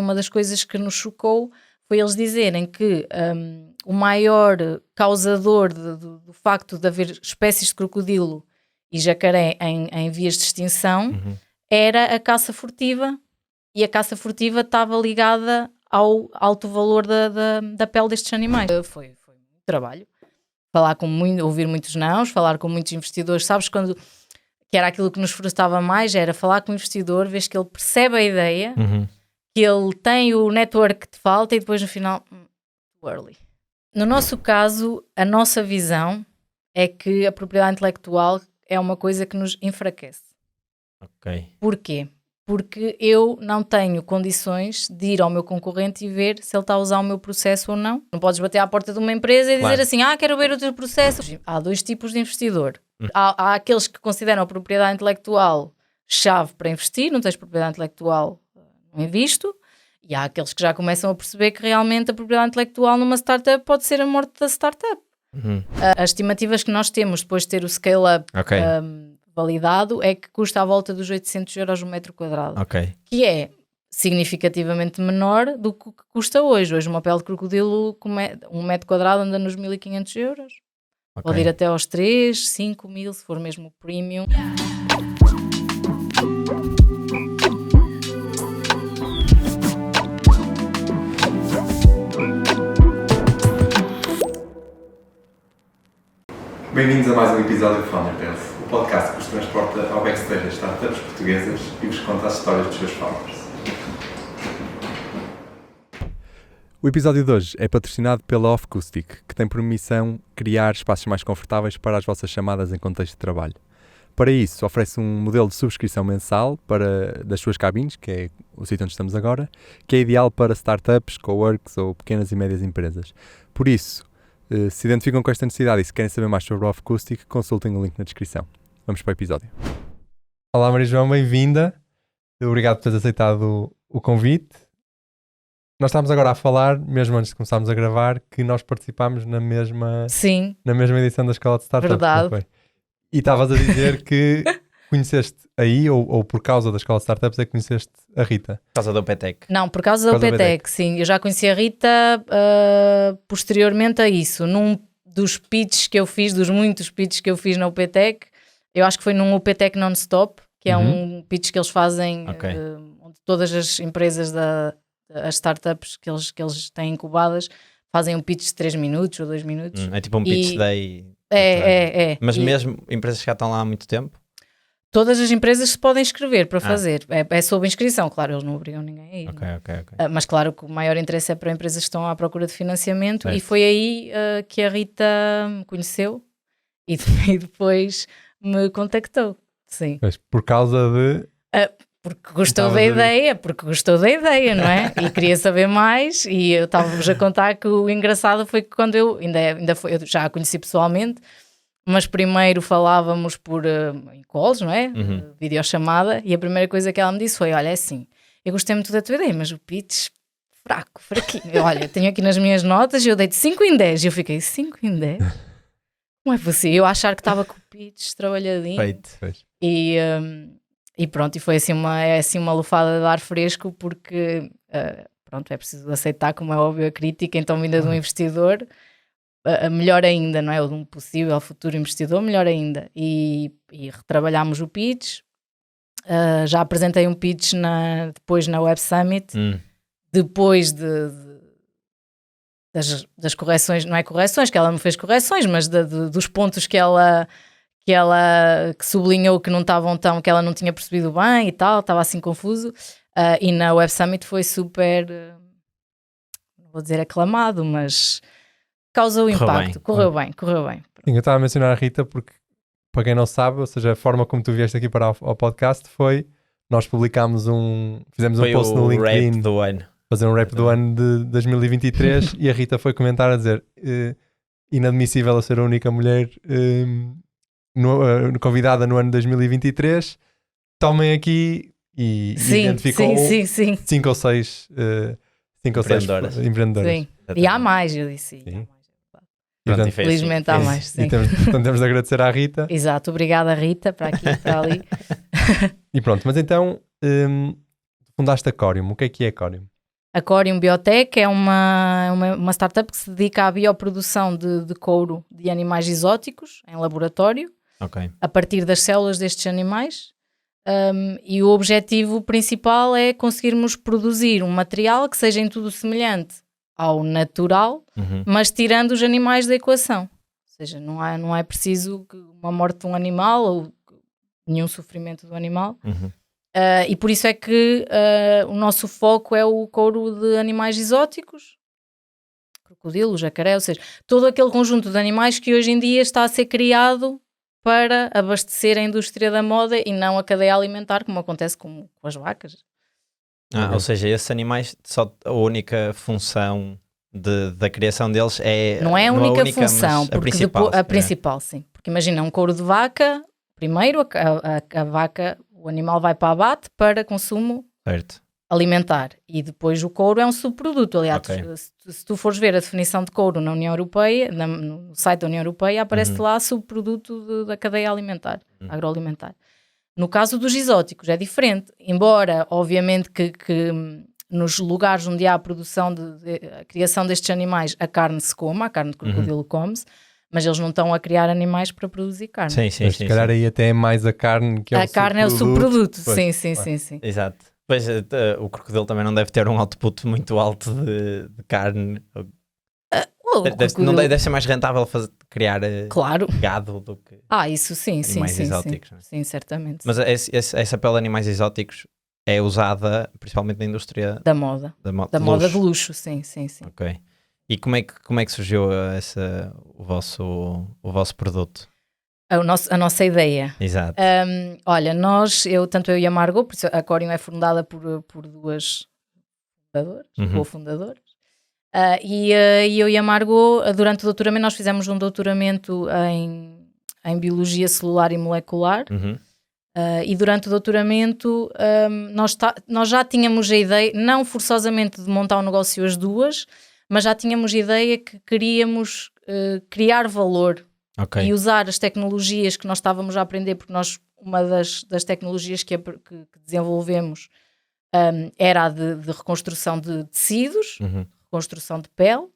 uma das coisas que nos chocou foi eles dizerem que o maior causador do facto de haver espécies de crocodilo e jacaré em vias de extinção era a caça furtiva, e a caça furtiva estava ligada ao alto valor da pele destes animais. Foi muito trabalho. Ouvir muitos nãos, falar com muitos investidores. Sabes, que era aquilo que nos frustrava mais, era falar com o investidor, vês que ele percebe a ideia, que ele tem o network que te falta e depois no final, too early. No nosso caso, a nossa visão é que a propriedade intelectual é uma coisa que nos enfraquece. Ok. Porquê? Porque eu não tenho condições de ir ao meu concorrente e ver se ele está a usar o meu processo ou não. Não podes bater à porta de uma empresa e dizer assim, quero ver o teu processo. Há dois tipos de investidor. Há aqueles que consideram a propriedade intelectual chave para investir, não tens propriedade intelectual, não invisto. E há aqueles que já começam a perceber que realmente a propriedade intelectual numa startup pode ser a morte da startup. As estimativas que nós temos depois de ter o scale-up validado é que custa à volta dos 800 euros o metro quadrado, que é significativamente menor do que custa hoje. Hoje uma pele de crocodilo, um metro quadrado anda nos 1.500 euros. Pode ir até aos 3, 5 mil, se for mesmo premium. Bem-vindos a mais um episódio do Founder Tales, o podcast que vos transporta ao backstage das startups portuguesas e vos conta as histórias dos seus founders. O episódio de hoje é patrocinado pela Offcoustic, que tem por missão criar espaços mais confortáveis para as vossas chamadas em contexto de trabalho. Para isso, oferece um modelo de subscrição mensal das suas cabines, que é o sítio onde estamos agora, que é ideal para startups, coworks ou pequenas e médias empresas. Por isso, se identificam com esta necessidade e se querem saber mais sobre a Offcoustic, consultem o link na descrição. Vamos para o episódio. Olá Maria João, bem-vinda. Obrigado por teres aceitado o convite. Nós estávamos agora a falar, mesmo antes de começarmos a gravar, que nós participámos na mesma edição da Escola de Startups. Verdade. E estavas a dizer que conheceste aí, ou por causa da Escola de Startups, é que conheceste a Rita. Por causa da UPTEC. Não, por causa da UPTEC, sim. Eu já conheci a Rita posteriormente a isso. Num dos pitches que eu fiz, dos muitos pitches que eu fiz na UPTEC, eu acho que foi num UPTEC Non-Stop, que é um pitch que eles fazem, onde todas as empresas as startups que eles têm incubadas fazem um pitch de 3 minutos ou 2 minutos. É tipo um pitch day. É. Mas mesmo empresas que já estão lá há muito tempo? Todas as empresas se podem inscrever para fazer. É sob inscrição, claro, eles não obrigam ninguém a ir. Ok. Mas claro que o maior interesse é para empresas que estão à procura de financiamento, certo. E foi aí que a Rita me conheceu e depois me contactou. Sim. Mas por causa de... Porque gostou da ideia, não é? E queria saber mais, e eu estava-vos a contar que o engraçado foi que quando eu eu já a conheci pessoalmente, mas primeiro falávamos em calls, não é? Videochamada, e a primeira coisa que ela me disse foi, olha, é assim, eu gostei muito da tua ideia, mas o pitch, fraquinho. Olha, tenho aqui nas minhas notas, eu dei-te 5 em 10, e eu fiquei, 5 em 10? Como é possível? Eu achar que estava com o pitch trabalhadinho. Feito. E pronto, e foi assim uma lufada de ar fresco, porque é preciso aceitar, como é óbvio, a crítica, então vinda de um investidor, melhor ainda, não é? Ou de um possível futuro investidor, melhor ainda. E retrabalhámos o pitch, já apresentei um pitch depois na Web Summit, depois das correções, não é correções, que ela me fez correções, mas dos pontos que ela sublinhou que não estavam que ela não tinha percebido bem e tal, estava assim confuso, e na Web Summit foi super, não vou dizer aclamado, mas causou impacto, correu bem. Sim, eu estava a mencionar a Rita porque, para quem não sabe, ou seja, a forma como tu vieste aqui para o podcast foi, nós publicámos fizemos um post no LinkedIn, rap do ano. Fazer um rap do ano de 2023 e a Rita foi comentar a dizer, inadmissível a ser a única mulher convidada no ano de 2023, tomem aqui e identificou 5 ou 6 empreendedoras. Sim. E há mais, eu disse. Sim. Portanto, felizmente há mais. Sim. Então temos de agradecer à Rita. Exato, obrigada Rita, para aqui e para ali. E pronto, mas então fundaste a Corium. O que é Corium? A Corium Biotech é uma startup que se dedica à bioprodução de couro de animais exóticos em laboratório, a partir das células destes animais. E o objetivo principal é conseguirmos produzir um material que seja em tudo semelhante ao natural, mas tirando os animais da equação. Ou seja, não é preciso uma morte de um animal ou nenhum sofrimento do animal. E por isso é que o nosso foco é o couro de animais exóticos, crocodilo, jacaré, ou seja, todo aquele conjunto de animais que hoje em dia está a ser criado para abastecer a indústria da moda e não a cadeia alimentar, como acontece com as vacas. Ou seja, esses animais, só a única função da criação deles é... Não é a única função, mas porque a principal. a principal, sim. Porque imagina, um couro de vaca, primeiro a vaca, o animal vai para abate para consumo alimentar. E depois o couro é um subproduto. Aliás, se tu fores ver a definição de couro na União Europeia, no site da União Europeia, aparece lá subproduto da cadeia alimentar, agroalimentar. No caso dos exóticos é diferente. Embora, obviamente, que nos lugares onde há a produção, a criação destes animais, a carne se coma, a carne de crocodilo come-se, mas eles não estão a criar animais para produzir carne. Sim, se calhar aí até é mais a carne que é a carne é o subproduto, pois, sim. Exato. Pois o crocodilo também não deve ter um output muito alto de carne. Deve ser mais rentável criar gado do que isso sim, animais exóticos. Sim, certamente. Mas essa pele de animais exóticos é usada principalmente na indústria da moda. Da moda de luxo, sim. Ok. E como é que surgiu o vosso produto? A nossa ideia. Exato. Olha, tanto eu e a Margot, por isso a Corium é fundada por duas fundadoras, e eu e a Margot, durante o doutoramento, nós fizemos um doutoramento em Biologia Celular e Molecular, e durante o doutoramento nós já tínhamos a ideia, não forçosamente de montar um negócio as duas, mas já tínhamos a ideia que queríamos criar valor e usar as tecnologias que nós estávamos a aprender, porque uma das tecnologias que desenvolvemos era a de reconstrução de tecidos, reconstrução de pele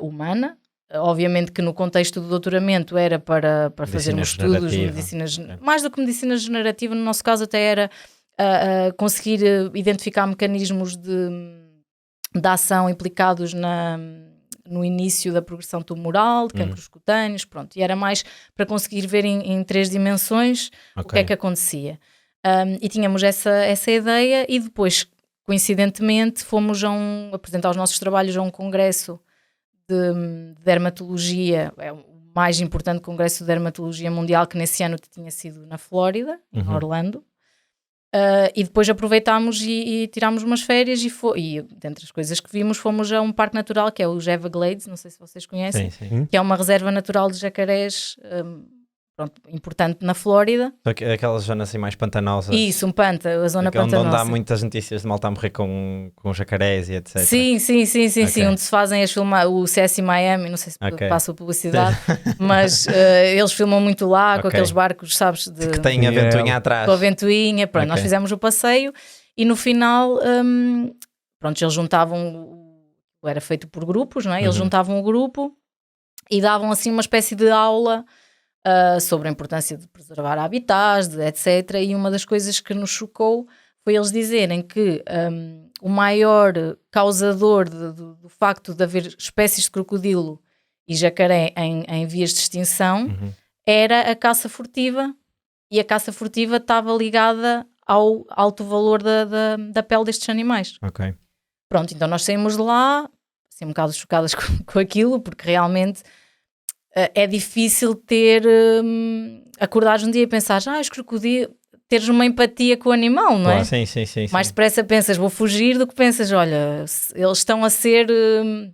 humana. Obviamente que no contexto do doutoramento era para fazermos estudos de medicinas, mais do que medicina generativa, no nosso caso até era conseguir identificar mecanismos de ação implicados no início da progressão tumoral, de cancros cutâneos, pronto. E era mais para conseguir ver em 3 dimensões o que é que acontecia. E tínhamos essa ideia e depois, coincidentemente, fomos apresentar os nossos trabalhos a um congresso de dermatologia, é o mais importante congresso de dermatologia mundial, que nesse ano tinha sido na Flórida, em Orlando. E depois aproveitámos e tirámos umas férias e dentre as coisas que vimos fomos a um parque natural que é o Everglades, não sei se vocês conhecem, que é uma reserva natural de jacarés importante na Flórida. Aquelas zonas assim mais pantanosas. Isso, a zona pantanosa. Onde há muitas notícias de malta a morrer com jacarés e etc. Sim, onde se fazem o CS Miami, não sei se passa a publicidade, mas eles filmam muito lá com aqueles barcos, sabes? Que tem a ventoinha atrás. Com a ventoinha, nós fizemos o passeio e no final, eles juntavam, era feito por grupos, não é? Eles juntavam o grupo e davam assim uma espécie de aula sobre a importância de preservar habitats, etc. E uma das coisas que nos chocou foi eles dizerem que o maior causador do facto de haver espécies de crocodilo e jacaré em vias de extinção era a caça furtiva, e a caça furtiva estava ligada ao alto valor da pele destes animais. Pronto, então nós saímos de lá assim, um bocado chocadas com aquilo, porque realmente é difícil acordares um dia e pensar, os crocodilos, teres uma empatia com o animal, não é? Sim. Mais depressa pensas, vou fugir, do que pensas, olha, eles estão a ser de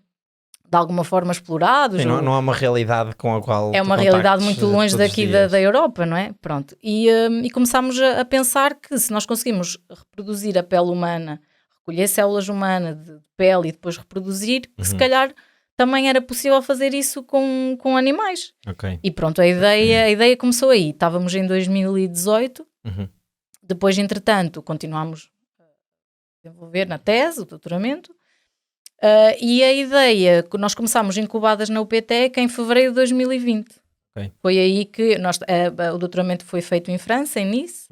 alguma forma explorados. Sim, não há uma realidade com a qual é uma realidade muito longe daqui da Europa, não é? Pronto. E começámos a pensar que se nós conseguimos reproduzir a pele humana, recolher células humanas de pele e depois reproduzir, que se calhar também era possível fazer isso com animais. E pronto, a ideia começou aí. Estávamos em 2018. Depois, entretanto, continuámos desenvolver na tese, o doutoramento. E a ideia, nós começámos incubadas na UPTEC em fevereiro de 2020. Okay. Foi aí que o doutoramento foi feito em França, em Nice.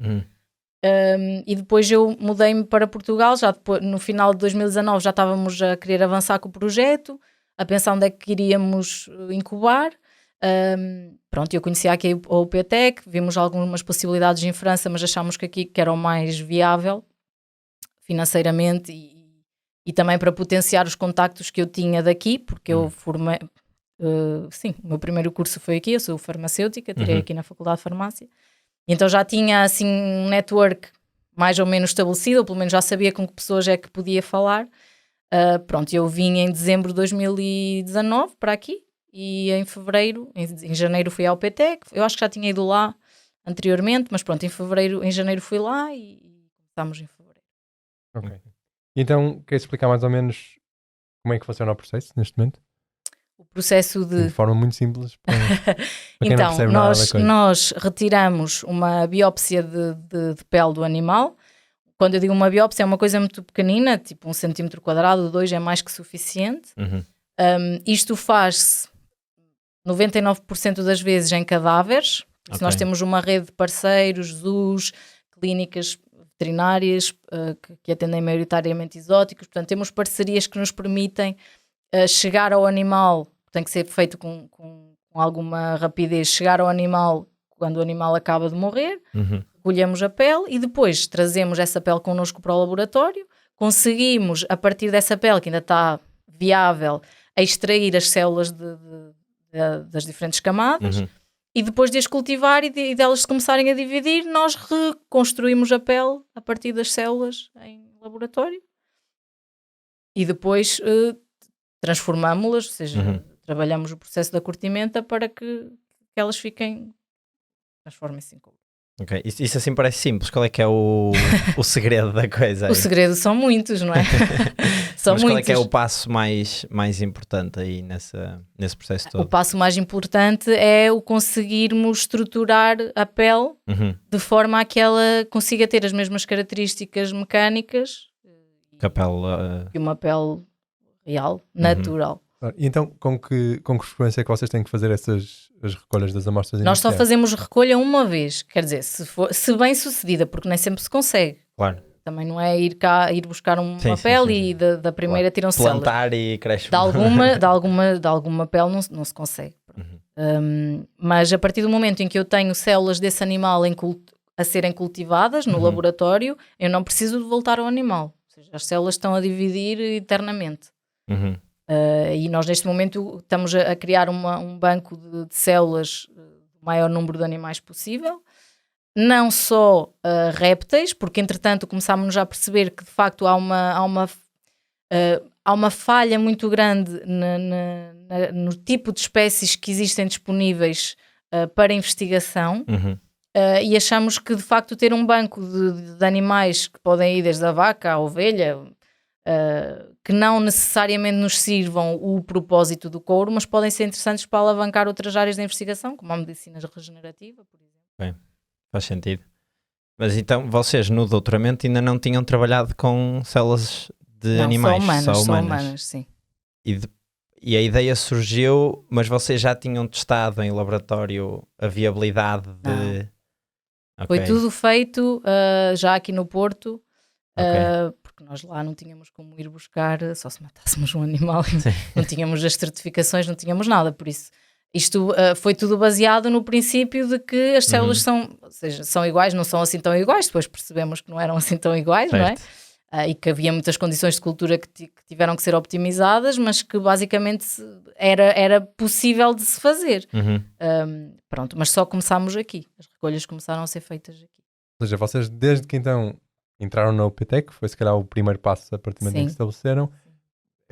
E depois eu mudei-me para Portugal, já depois, no final de 2019 já estávamos a querer avançar com o projeto, a pensar onde é que iríamos incubar. Pronto, eu conhecia aqui a UPTEC, vimos algumas possibilidades em França, mas achámos que aqui que era o mais viável financeiramente e também para potenciar os contactos que eu tinha daqui, porque eu formei, sim, o meu primeiro curso foi aqui, eu sou farmacêutica, tirei aqui na Faculdade de Farmácia. Então já tinha assim um network mais ou menos estabelecido, ou pelo menos já sabia com que pessoas é que podia falar. Pronto, eu vim em dezembro de 2019 para aqui e em fevereiro, em janeiro fui ao UPTEC. Eu acho que já tinha ido lá anteriormente, mas pronto, em janeiro fui lá e começámos em fevereiro. Ok. Então, queres explicar mais ou menos como é que funciona o processo neste momento? O processo De forma muito simples para quem não então, percebe nada da coisa. nós retiramos uma biópsia de pele do animal. Quando eu digo uma biópsia é uma coisa muito pequenina, tipo 1 centímetro quadrado, 2 é mais que suficiente. Isto faz-se 99% das vezes em cadáveres. Se nós temos uma rede de parceiros, zoos, clínicas veterinárias que atendem maioritariamente exóticos, portanto temos parcerias que nos permitem chegar ao animal, tem que ser feito com alguma rapidez, chegar ao animal quando o animal acaba de morrer, recolhemos a pele e depois trazemos essa pele connosco para o laboratório, conseguimos a partir dessa pele que ainda está viável a extrair as células das diferentes camadas e depois de as cultivar e delas se começarem a dividir, nós reconstruímos a pele a partir das células em laboratório e depois transformámos-las, ou seja, trabalhamos o processo da curtimenta para que elas transformem-se em couro. Ok, isso assim parece simples. Qual é que é o segredo da coisa aí? O segredo são muitos, não é? São Mas muitos. qual é que é o passo mais importante aí nesse processo todo? O passo mais importante é o conseguirmos estruturar a pele de forma a que ela consiga ter as mesmas características mecânicas que uma pele real, natural. E então, com que frequência é que vocês têm que fazer as recolhas das amostras Nós iniciais? só fazemos recolha uma vez, quer dizer, se bem sucedida, porque nem sempre se consegue. Claro. Também não é ir buscar uma pele e da primeira tiram células. Plantar e cresce. De alguma pele não se consegue. Mas a partir do momento em que eu tenho células desse animal a serem cultivadas no laboratório, eu não preciso de voltar ao animal. Ou seja, as células estão a dividir eternamente. E nós neste momento estamos a criar um banco de células do maior número de animais possível, não só répteis, porque entretanto começámos já a perceber que de facto há uma falha muito grande no tipo de espécies que existem disponíveis para investigação. E achamos que de facto ter um banco de animais que podem ir desde a vaca à ovelha, que não necessariamente nos sirvam o propósito do couro, mas podem ser interessantes para alavancar outras áreas de investigação, como a medicina regenerativa, por exemplo. Bem, faz sentido. Mas então vocês no doutoramento ainda não tinham trabalhado com células de animais? Só humanas, sim. E a ideia surgiu, mas vocês já tinham testado em laboratório a viabilidade de... Foi tudo feito já aqui no Porto, porque nós lá não tínhamos como ir buscar, só se matássemos um animal, não tínhamos as certificações, não tínhamos nada, por isso isto foi tudo baseado no princípio de que as células são iguais, não são assim tão iguais, depois percebemos que não eram assim tão iguais, não é? E que havia muitas condições de cultura que tiveram que ser optimizadas, mas que basicamente era possível de se fazer. Pronto, mas só começámos aqui, as recolhas começaram a ser feitas aqui. Ou seja, vocês desde que então entraram na UPTEC, foi se calhar o primeiro passo a partir do momento em que se estabeleceram,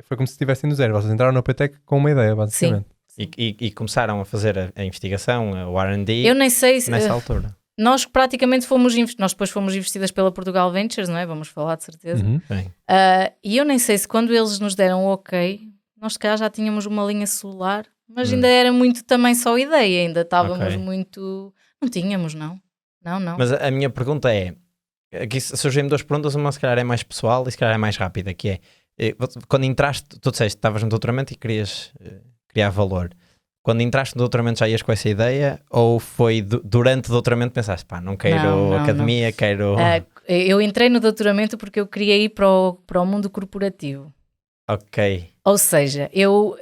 foi como se estivessem no zero, vocês entraram na UPTEC com uma ideia, basicamente. Sim. E começaram a fazer a investigação, o R&D, eu nem sei se, nessa altura. Nós praticamente nós depois fomos investidas pela Portugal Ventures, não é? Vamos falar de certeza. E eu nem sei se quando eles nos deram o ok, nós se calhar já tínhamos uma linha celular, mas ainda era muito também só ideia, ainda estávamos muito... Não tínhamos, não. Mas a minha pergunta é, aqui surgem-me duas perguntas, uma se calhar é mais pessoal e se calhar é mais rápida, que é, quando entraste, tu disseste que estavas no doutoramento e querias criar valor. Quando entraste no doutoramento já ias com essa ideia ou foi durante o doutoramento pensaste, pá, não quero academia, quero... Eu entrei no doutoramento porque eu queria ir para o mundo corporativo. Ok. Ou seja, eu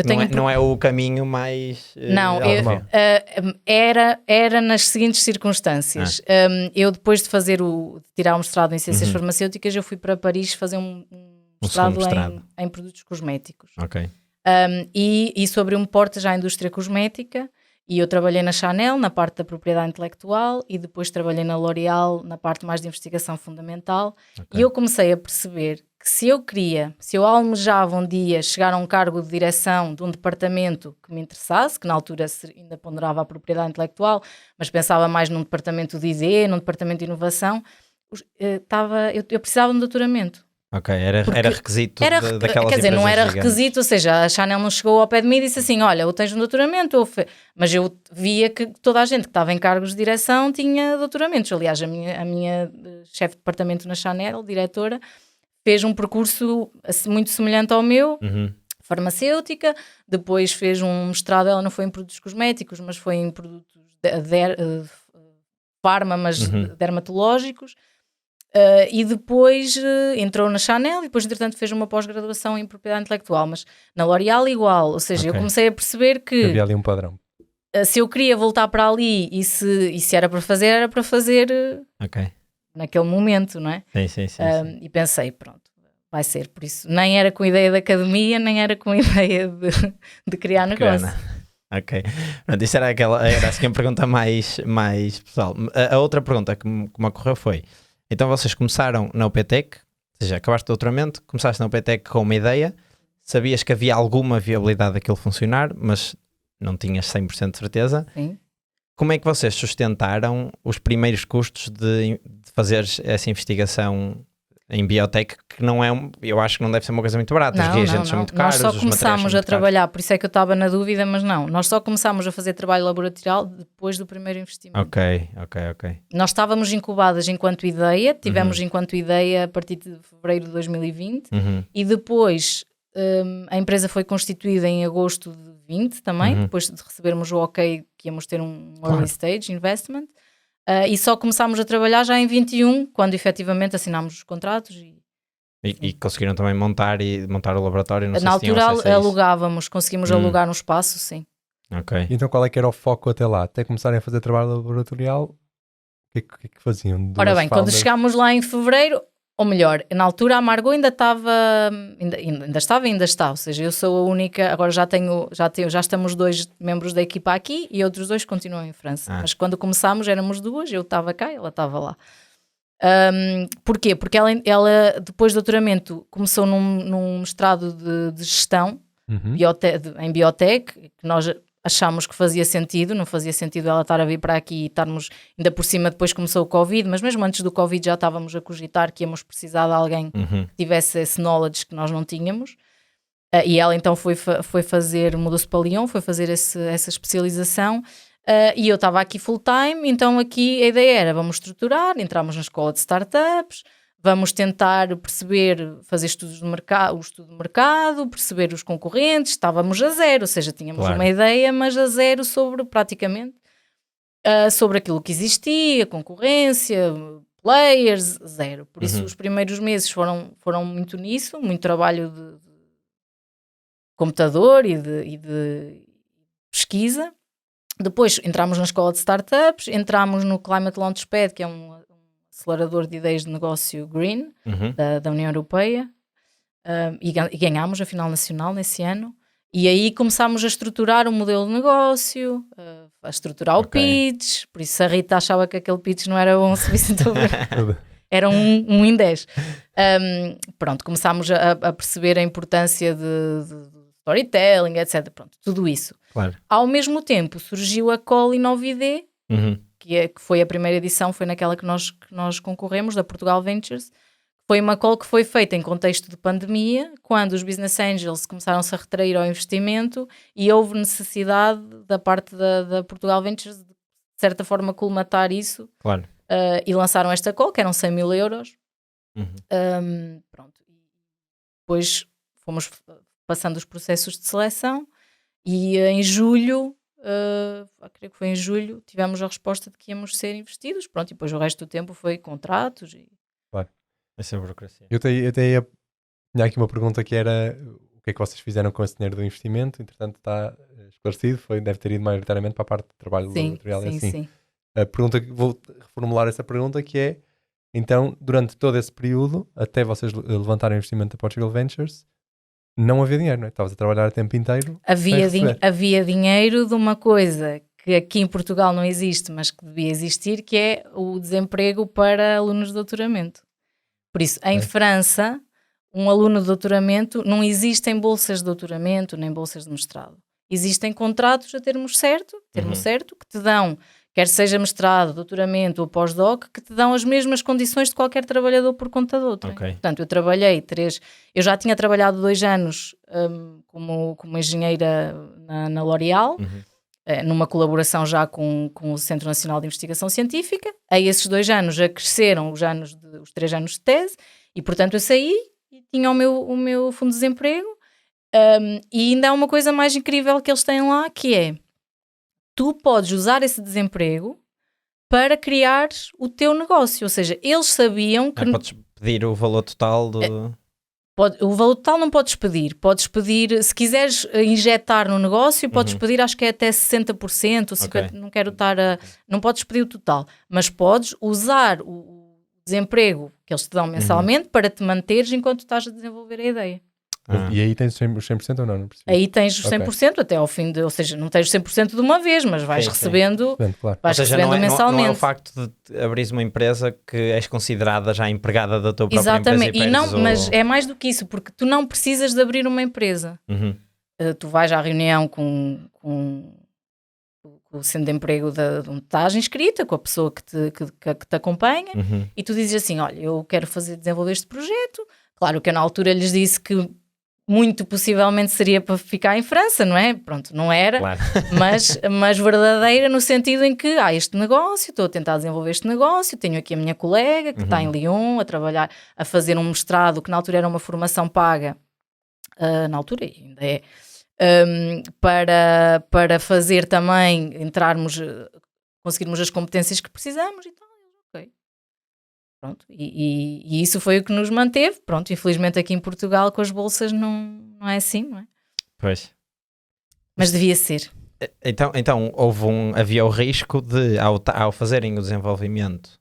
tenho... Não é o caminho mais... Era nas seguintes circunstâncias. Eu depois de tirar um mestrado em Ciências Farmacêuticas, eu fui para Paris fazer um mestrado em produtos cosméticos. Ok. E isso abriu-me portas à indústria cosmética e eu trabalhei na Chanel, na parte da propriedade intelectual e depois trabalhei na L'Oréal, na parte mais de investigação fundamental. Okay. E eu comecei a perceber que se eu almejava um dia chegar a um cargo de direção de um departamento que me interessasse, que na altura ainda ponderava a propriedade intelectual, mas pensava mais num departamento de ID, num departamento de inovação, eu precisava de um doutoramento. Ok, era requisito daquelas quer dizer, não era gigantes. requisito, ou seja, a Chanel não chegou ao pé de mim e disse assim, olha, ou tens um doutoramento, mas eu via que toda a gente que estava em cargos de direção tinha doutoramentos. Aliás, a minha chefe de departamento na Chanel, diretora, fez um percurso muito semelhante ao meu, farmacêutica, depois fez um mestrado, ela não foi em produtos cosméticos, mas foi em produtos farma, mas dermatológicos. E depois entrou na Chanel e depois, entretanto, fez uma pós-graduação em propriedade intelectual, mas na L'Oréal igual, ou seja, eu comecei a perceber que havia ali um padrão. Se eu queria voltar para ali e se era para fazer naquele momento, não é? Sim. E pensei, pronto, vai ser, por isso nem era com ideia de academia, nem era com ideia de criar negócio. Ok, pronto, isso era assim a pergunta mais pessoal. A outra pergunta que me ocorreu foi: então vocês começaram na UPTEC, ou seja, acabaste o doutoramento, começaste na UPTEC com uma ideia, sabias que havia alguma viabilidade daquilo funcionar, mas não tinhas 100% de certeza. Sim. Como é que vocês sustentaram os primeiros custos de fazer essa investigação em biotech, que não é eu acho que não deve ser uma coisa muito barata, os reagentes são muito caros, nós só começámos a trabalhar, por isso é que eu estava na dúvida, mas não, nós só começámos a fazer trabalho laboratorial depois do primeiro investimento. Ok. Nós estávamos incubadas enquanto ideia, tivemos enquanto ideia a partir de fevereiro de 2020 e depois a empresa foi constituída em agosto de 20 também, depois de recebermos o ok que íamos ter um early stage investment. E só começámos a trabalhar já em 21, quando efetivamente assinámos os contratos. E conseguiram também montar o laboratório? Não sei na se tinham altura acesso a isso. alugávamos, conseguimos alugar um espaço, sim. Ok. Então qual é que era o foco até lá? Até começarem a fazer trabalho laboratorial, o que é que faziam? Ora bem, quando chegámos lá em fevereiro, ou melhor, na altura a Margot ainda está, ou seja, eu sou a única, agora já estamos 2 membros da equipa aqui e outros 2 continuam em França, mas quando começámos éramos 2, eu estava cá e ela estava lá. Porquê? Porque ela depois do doutoramento começou num mestrado de gestão em biotech, que nós achámos que fazia sentido, não fazia sentido ela estar a vir para aqui e estarmos, ainda por cima depois começou o Covid, mas mesmo antes do Covid já estávamos a cogitar que íamos precisar de alguém que tivesse esse knowledge que nós não tínhamos, e ela então mudou-se para Lyon, foi fazer essa especialização, e eu estava aqui full time, então aqui a ideia era, vamos estruturar, entramos na escola de startups, vamos tentar fazer estudo de mercado, perceber os concorrentes, estávamos a zero, ou seja, tínhamos uma ideia, mas a zero sobre aquilo que existia, concorrência, players, zero. Por isso os primeiros meses foram muito nisso, muito trabalho de computador e de pesquisa. Depois entramos na escola de startups, entramos no Climate Launchpad, que é um acelerador de ideias de negócio green da União Europeia, e ganhámos a final nacional nesse ano, e aí começámos a estruturar o modelo de negócio, a estruturar o pitch, por isso a Rita achava que aquele pitch não era bom o suficiente, era um em 10. Pronto, começámos a perceber a importância de storytelling, etc. Pronto, tudo isso. Claro. Ao mesmo tempo surgiu a Call Innovid, que foi a primeira edição, foi naquela que nós concorremos, da Portugal Ventures. Foi uma call que foi feita em contexto de pandemia, quando os business angels começaram-se a retrair ao investimento e houve necessidade da parte da Portugal Ventures de certa forma colmatar isso. Claro. e lançaram esta call, que eram 100 mil euros. Pronto. Depois fomos passando os processos de seleção e em julho, creio que foi em julho, tivemos a resposta de que íamos ser investidos. Pronto, e depois o resto do tempo foi contratos. Essa é a burocracia. Eu tinha aqui uma pergunta que era o que é que vocês fizeram com esse dinheiro do investimento. Entretanto está esclarecido, deve ter ido maioritariamente para a parte de trabalho laboratorial. Sim. A pergunta, vou reformular essa pergunta, que é, então, durante todo esse período, até vocês levantarem o investimento da Portugal Ventures, não havia dinheiro, não é? Estavas a trabalhar o tempo inteiro. Havia dinheiro de uma coisa que aqui em Portugal não existe, mas que devia existir, que é o desemprego para alunos de doutoramento. Por isso, em França, um aluno de doutoramento, não existem bolsas de doutoramento nem bolsas de mestrado. Existem contratos a termo certo, que te dão, quer seja mestrado, doutoramento ou pós-doc, que te dão as mesmas condições de qualquer trabalhador por conta de outro. Okay. Portanto, eu já tinha trabalhado 2 anos como engenheira na L'Oréal, numa colaboração já com o Centro Nacional de Investigação Científica. A esses 2 anos acresceram os 3 anos de tese e, portanto, eu saí e tinha o meu fundo de desemprego. E ainda há uma coisa mais incrível que eles têm lá, que é: tu podes usar esse desemprego para criar o teu negócio. Ou seja, eles sabiam que... Podes pedir o valor total do... O valor total não podes pedir. Podes pedir, se quiseres injetar no negócio, podes pedir, acho que é até 60% ou 50%, não quero estar a... Não podes pedir o total, mas podes usar o desemprego que eles te dão mensalmente para te manteres enquanto estás a desenvolver a ideia. E aí tens os 100% ou não? Não percebi. Aí tens os 100% até ao fim ou seja, não tens os 100% de uma vez, mas vais recebendo, claro. vais ou seja, recebendo mensalmente. Não é o facto de abrires uma empresa que és considerada já empregada da tua própria Exatamente. empresa. Exatamente, mas é mais do que isso, porque tu não precisas de abrir uma empresa. Tu vais à reunião com o centro de emprego de onde estás inscrita, com a pessoa que te acompanha, e tu dizes assim: olha, eu quero desenvolver este projeto. Claro que eu na altura lhes disse que muito possivelmente seria para ficar em França, não é? Pronto, não era, claro. mas verdadeira no sentido em que há este negócio, estou a tentar desenvolver este negócio, tenho aqui a minha colega que está em Lyon a trabalhar, a fazer um mestrado, que na altura era uma formação paga, na altura ainda é, para fazer também, conseguirmos as competências que precisamos e tal. Pronto, e isso foi o que nos manteve. Pronto, infelizmente aqui em Portugal com as bolsas não é assim, não é? Pois. Mas devia ser. Então havia o risco de, ao fazerem o desenvolvimento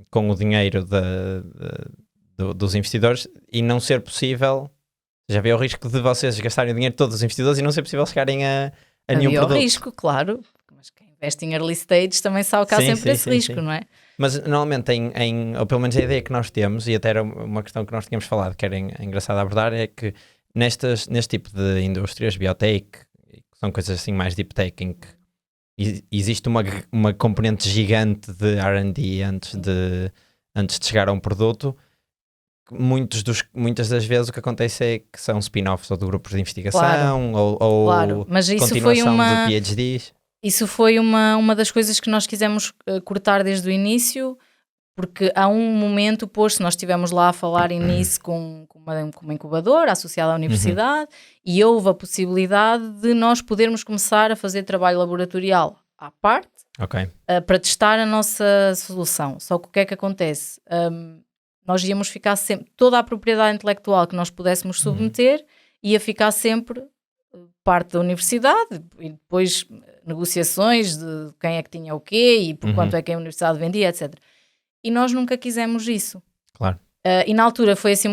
com o dinheiro dos investidores e não ser possível, já havia o risco de vocês gastarem o dinheiro de todos os investidores e não ser possível chegarem a nenhum produto. Havia o risco, claro. Mas quem investe em early stage também sabe que há sempre esse risco, não é? Mas normalmente, ou pelo menos a ideia que nós temos, e até era uma questão que nós tínhamos falado, que era engraçado abordar, é que neste tipo de indústrias, biotech, que são coisas assim mais deep tech, em que existe uma componente gigante de R&D antes de chegar a um produto, muitas das vezes o que acontece é que são spin-offs ou de grupos de investigação, ou mas isso continuação de PhDs. Isso foi uma das coisas que nós quisemos cortar desde o início, porque há um momento, se nós estivemos lá a falar nisso com uma incubadora associada à universidade, e houve a possibilidade de nós podermos começar a fazer trabalho laboratorial à parte, para testar a nossa solução. Só que o que é que acontece? Nós íamos ficar sempre, toda a propriedade intelectual que nós pudéssemos submeter ia ficar sempre parte da universidade, e depois negociações de quem é que tinha o quê e por quanto é que a universidade vendia, etc. E nós nunca quisemos isso. Claro. E na altura foi assim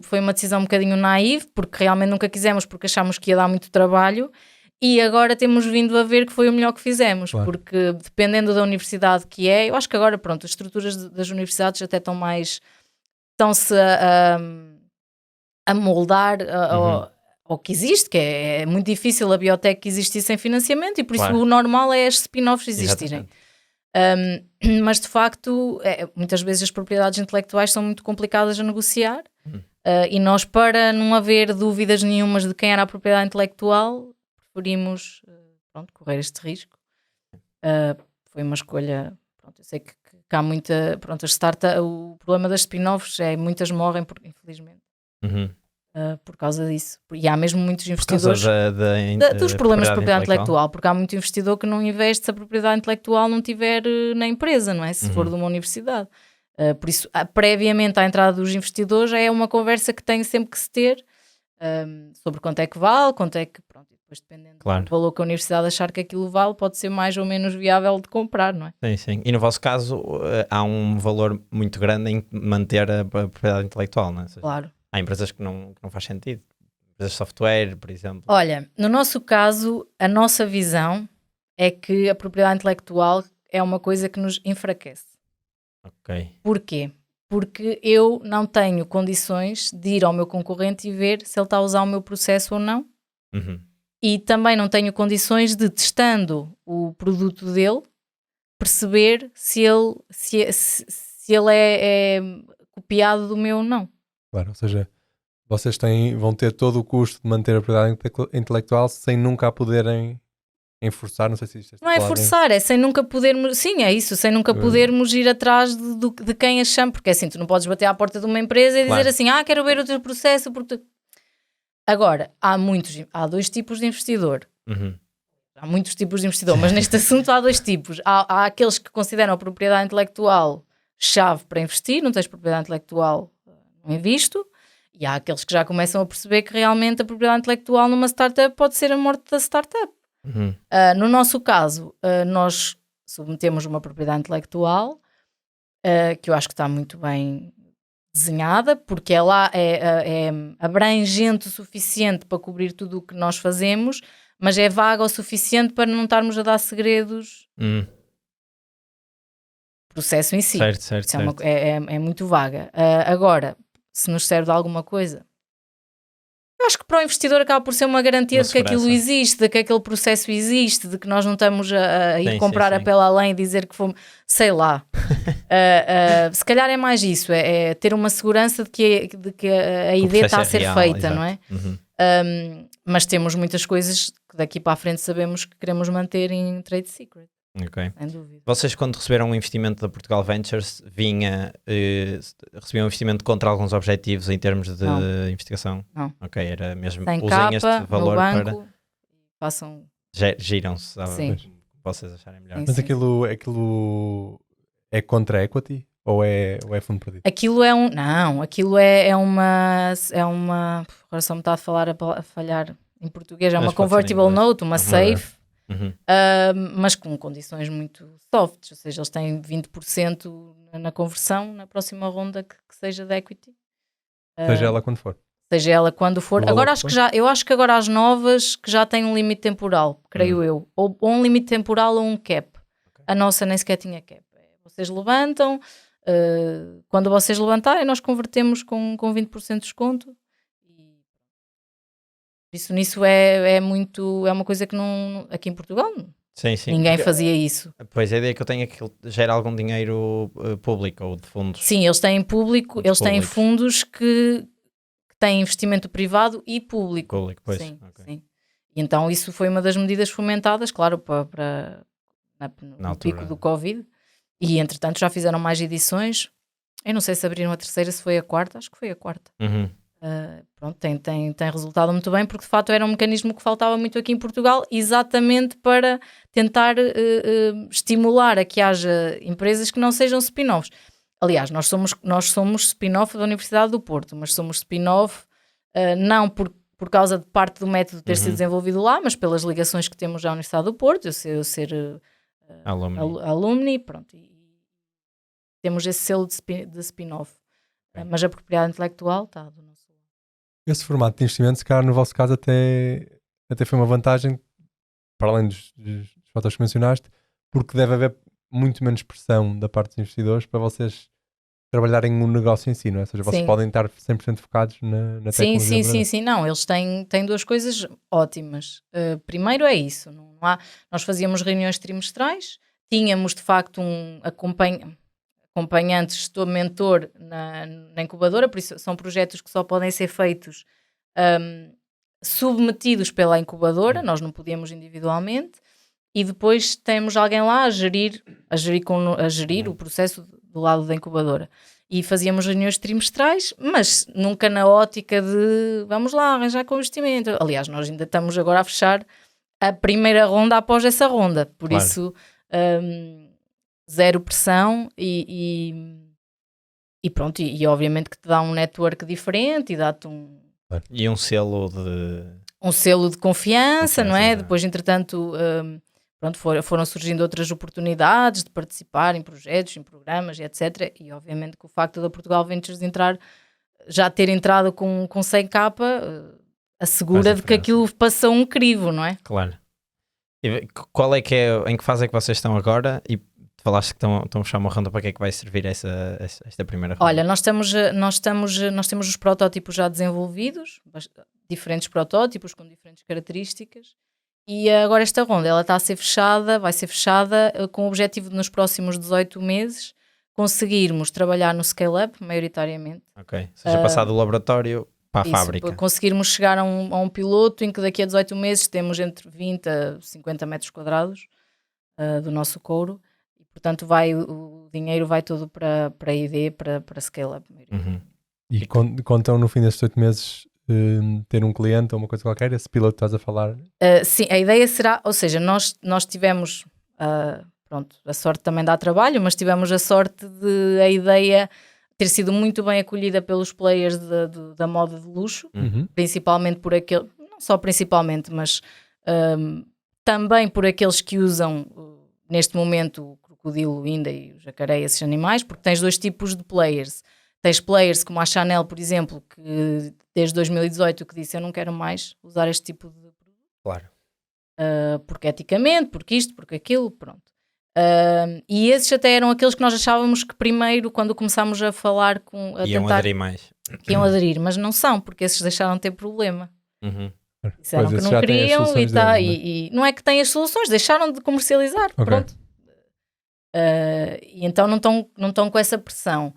foi uma decisão um bocadinho naive, porque realmente nunca quisemos, porque achámos que ia dar muito trabalho, e agora temos vindo a ver que foi o melhor que fizemos, claro. Porque dependendo da universidade que é, eu acho que agora, pronto, as estruturas das universidades até estão-se a moldar ao que existe, que é muito difícil a biotech existir sem financiamento, e por isso o normal é as spin-offs existirem. Mas de facto, muitas vezes as propriedades intelectuais são muito complicadas a negociar, e nós, para não haver dúvidas nenhumas de quem era a propriedade intelectual, preferimos correr este risco. Foi uma escolha pronto, eu sei que há muita, pronto, o problema das spin-offs é muitas morrem, infelizmente, por causa disso. E há mesmo muitos investidores dos problemas de propriedade intelectual, porque há muito investidor que não investe se a propriedade intelectual não tiver na empresa, não é? Se for de uma universidade. Por isso, previamente à entrada dos investidores, é uma conversa que tem sempre que se ter sobre quanto é que vale, quanto é que, pronto, e depois dependendo do valor que a universidade achar que aquilo vale, pode ser mais ou menos viável de comprar, não é? Sim. E no vosso caso, há um valor muito grande em manter a propriedade intelectual, não é? Ou seja, claro. Há empresas que não faz sentido. Empresas de software, por exemplo. Olha, no nosso caso, a nossa visão é que a propriedade intelectual é uma coisa que nos enfraquece. Ok. Porquê? Porque eu não tenho condições de ir ao meu concorrente e ver se ele está a usar o meu processo ou não. E também não tenho condições de, testando o produto dele, perceber se ele é copiado do meu ou não. Claro, ou seja, vocês vão ter todo o custo de manter a propriedade intelectual sem nunca a poderem enforçar, não sei se isto não é forçar, é sem nunca podermos, sim, é isso, sem nunca podermos ir atrás de quem achamos, porque assim, tu não podes bater à porta de uma empresa e dizer assim, quero ver o teu processo, porque... Agora, há dois tipos de investidor. Há muitos tipos de investidor, mas neste assunto há dois tipos. Há aqueles que consideram a propriedade intelectual chave para investir, não tens propriedade intelectual, não invisto. E há aqueles que já começam a perceber que realmente a propriedade intelectual numa startup pode ser a morte da startup. No nosso caso, nós submetemos uma propriedade intelectual que eu acho que está muito bem desenhada, porque ela é abrangente o suficiente para cobrir tudo o que nós fazemos, mas é vaga o suficiente para não estarmos a dar segredos do processo em si. Certo. É muito vaga. Agora, se nos serve de alguma coisa, eu acho que para o investidor acaba por ser uma garantia de que aquilo existe, de que aquele processo existe, de que nós não estamos a ir comprar a pele além e dizer que fomos, sei lá. Se calhar é mais isso, é ter uma segurança de que a ideia está a ser feita, não é? Mas temos muitas coisas que daqui para a frente sabemos que queremos manter em trade secret. Ok. Sem dúvida. Vocês, quando receberam um investimento da Portugal Ventures, recebiam um investimento contra alguns objetivos em termos de investigação? Não. Ok, era mesmo, Sem usem capa, este valor no banco, para... Façam... Giram-se, Sim. vocês acharem melhor. Sim. Mas aquilo é contra equity ou é fundo perdido? Aquilo é não, aquilo é uma... Agora só me está a falhar em português, é uma convertible note, uma safe, mas com condições muito softs, ou seja, eles têm 20% na conversão na próxima ronda que seja de equity. Seja ela quando for. Seja ela quando for. Agora eu acho que agora as novas que já têm um limite temporal, creio eu. Ou um limite temporal ou um cap. Okay. A nossa nem sequer tinha cap. Vocês levantam, quando vocês levantarem, nós convertemos com 20% de desconto. Isso nisso é uma coisa que não, aqui em Portugal sim. Ninguém fazia isso. Pois a ideia que eu tenho é que gera algum dinheiro público ou de fundos. Sim, eles têm público, eles têm fundos que têm investimento privado e público. Público, pois. Sim. E então isso foi uma das medidas fomentadas, claro, no pico do Covid. E entretanto já fizeram mais edições. Eu não sei se abriram a terceira, se foi a quarta. Acho que foi a quarta. Pronto, tem resultado muito bem, porque de facto era um mecanismo que faltava muito aqui em Portugal, exatamente para tentar estimular a que haja empresas que não sejam spin-offs. Aliás, nós somos spin-off da Universidade do Porto, mas somos spin-off não por causa de parte do método ter sido desenvolvido lá, mas pelas ligações que temos à Universidade do Porto, eu ser alumni, pronto, e temos esse selo de spin-off. Mas a propriedade intelectual está do nosso lado. Esse formato de investimento, se calhar no vosso caso até foi uma vantagem, para além dos fatores que mencionaste, porque deve haver muito menos pressão da parte dos investidores para vocês trabalharem no negócio em si, não é? Ou seja, vocês podem estar 100% focados na tecnologia. Sim. Não, eles têm duas coisas ótimas. Primeiro é isso. Nós fazíamos reuniões trimestrais, tínhamos de facto um acompanhante, gestor, mentor na incubadora, por isso são projetos que só podem ser feitos submetidos pela incubadora, nós não podíamos individualmente, e depois temos alguém lá a gerir o processo do lado da incubadora. E fazíamos reuniões trimestrais, mas nunca na ótica de vamos lá arranjar com investimento. Aliás, nós ainda estamos agora a fechar a primeira ronda após essa ronda, por isso zero pressão e pronto, e obviamente que te dá um network diferente e dá-te E um selo de confiança, não é? Exato. Depois, entretanto, pronto, foram surgindo outras oportunidades de participar em projetos, em programas e etc. E obviamente que o facto da Portugal Ventures já ter entrado com 100k assegura de que aquilo passa um crivo, não é? Claro. E em que fase é que vocês estão agora? E falaste que estão a fechar uma ronda, para que é que vai servir esta primeira ronda? Olha, nós temos os protótipos já desenvolvidos, diferentes protótipos com diferentes características, e agora esta ronda ela vai ser fechada com o objetivo de nos próximos 18 meses conseguirmos trabalhar no scale-up, maioritariamente. Ok, ou seja, passar do laboratório para a fábrica. Conseguirmos chegar a um piloto em que daqui a 18 meses temos entre 20 a 50 metros quadrados do nosso couro. Portanto, o dinheiro vai todo para a ID, para scale-up. Uhum. E contam no fim destes 8 meses ter um cliente ou uma coisa qualquer? Esse piloto que estás a falar? Sim, a ideia será, ou seja, nós tivemos, pronto, a sorte também dá trabalho, mas tivemos a sorte de a ideia ter sido muito bem acolhida pelos players da moda de luxo, principalmente por não só principalmente, mas também por aqueles que usam neste momento o crocodilo ainda e o jacaré, esses animais, porque tens dois tipos de players. Tens players como a Chanel, por exemplo, que desde 2018 que disse eu não quero mais usar este tipo de produto. Claro. Porque eticamente, porque isto, porque aquilo, pronto. E esses até eram aqueles que nós achávamos que primeiro, quando começámos a falar iam aderir mais. Que iam aderir, mas não são, porque esses deixaram de ter problema. Uhum. Disseram que não queriam e não é que têm as soluções, deixaram de comercializar, pronto. E então não estão com essa pressão.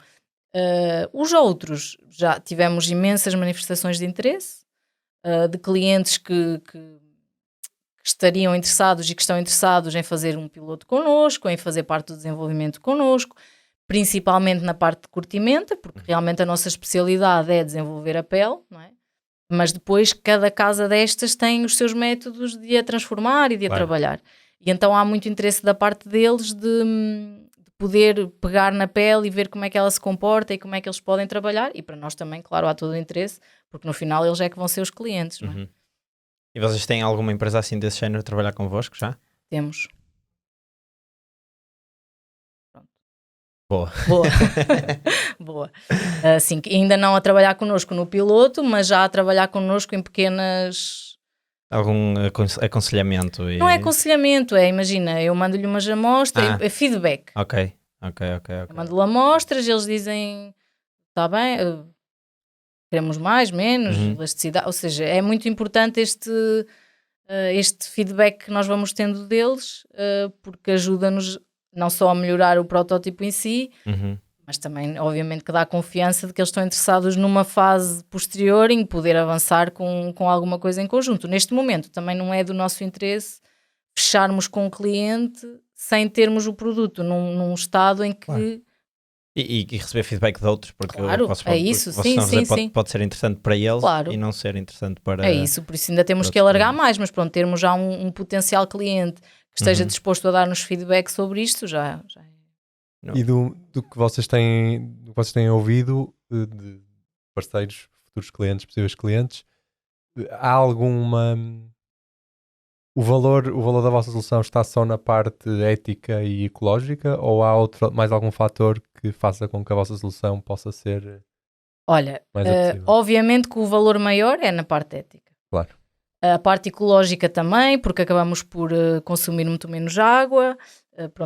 Os outros, já tivemos imensas manifestações de interesse de clientes que estariam interessados e que estão interessados em fazer um piloto connosco, em fazer parte do desenvolvimento connosco, principalmente na parte de curtimenta, porque realmente a nossa especialidade é desenvolver a pele, não é? Mas depois cada casa destas tem os seus métodos de a transformar e de a trabalhar. E então há muito interesse da parte deles de poder pegar na pele e ver como é que ela se comporta e como é que eles podem trabalhar. E para nós também, claro, há todo o interesse, porque no final eles é que vão ser os clientes, não é? E vocês têm alguma empresa assim desse género a trabalhar convosco já? Temos. Boa. Boa. Sim, ainda não a trabalhar connosco no piloto, mas já a trabalhar connosco em pequenas... Algum aconselhamento? Não é aconselhamento, imagina, eu mando-lhe umas amostras, é feedback. Ok. Eu mando-lhe amostras, eles dizem, está bem, queremos mais, menos, elasticidade, ou seja, é muito importante este feedback que nós vamos tendo deles, porque ajuda-nos não só a melhorar o protótipo em si, mas também, obviamente, que dá confiança de que eles estão interessados numa fase posterior em poder avançar com alguma coisa em conjunto. Neste momento, também não é do nosso interesse fecharmos com o cliente sem termos o produto num estado em que... Claro. E receber feedback de outros, porque claro, sim. Pode ser interessante para eles, claro. E não ser interessante para... É isso, por isso ainda temos que alargar mais, mas pronto, termos já um potencial cliente que esteja disposto a dar-nos feedback sobre isto, já é. E do que vocês têm ouvido de parceiros, futuros clientes, possíveis clientes, há alguma... O valor da vossa solução está só na parte ética e ecológica ou há mais algum fator que faça com que a vossa solução possa ser mais apetecível? Obviamente que o valor maior é na parte ética. Claro. A parte ecológica também, porque acabamos por consumir muito menos água,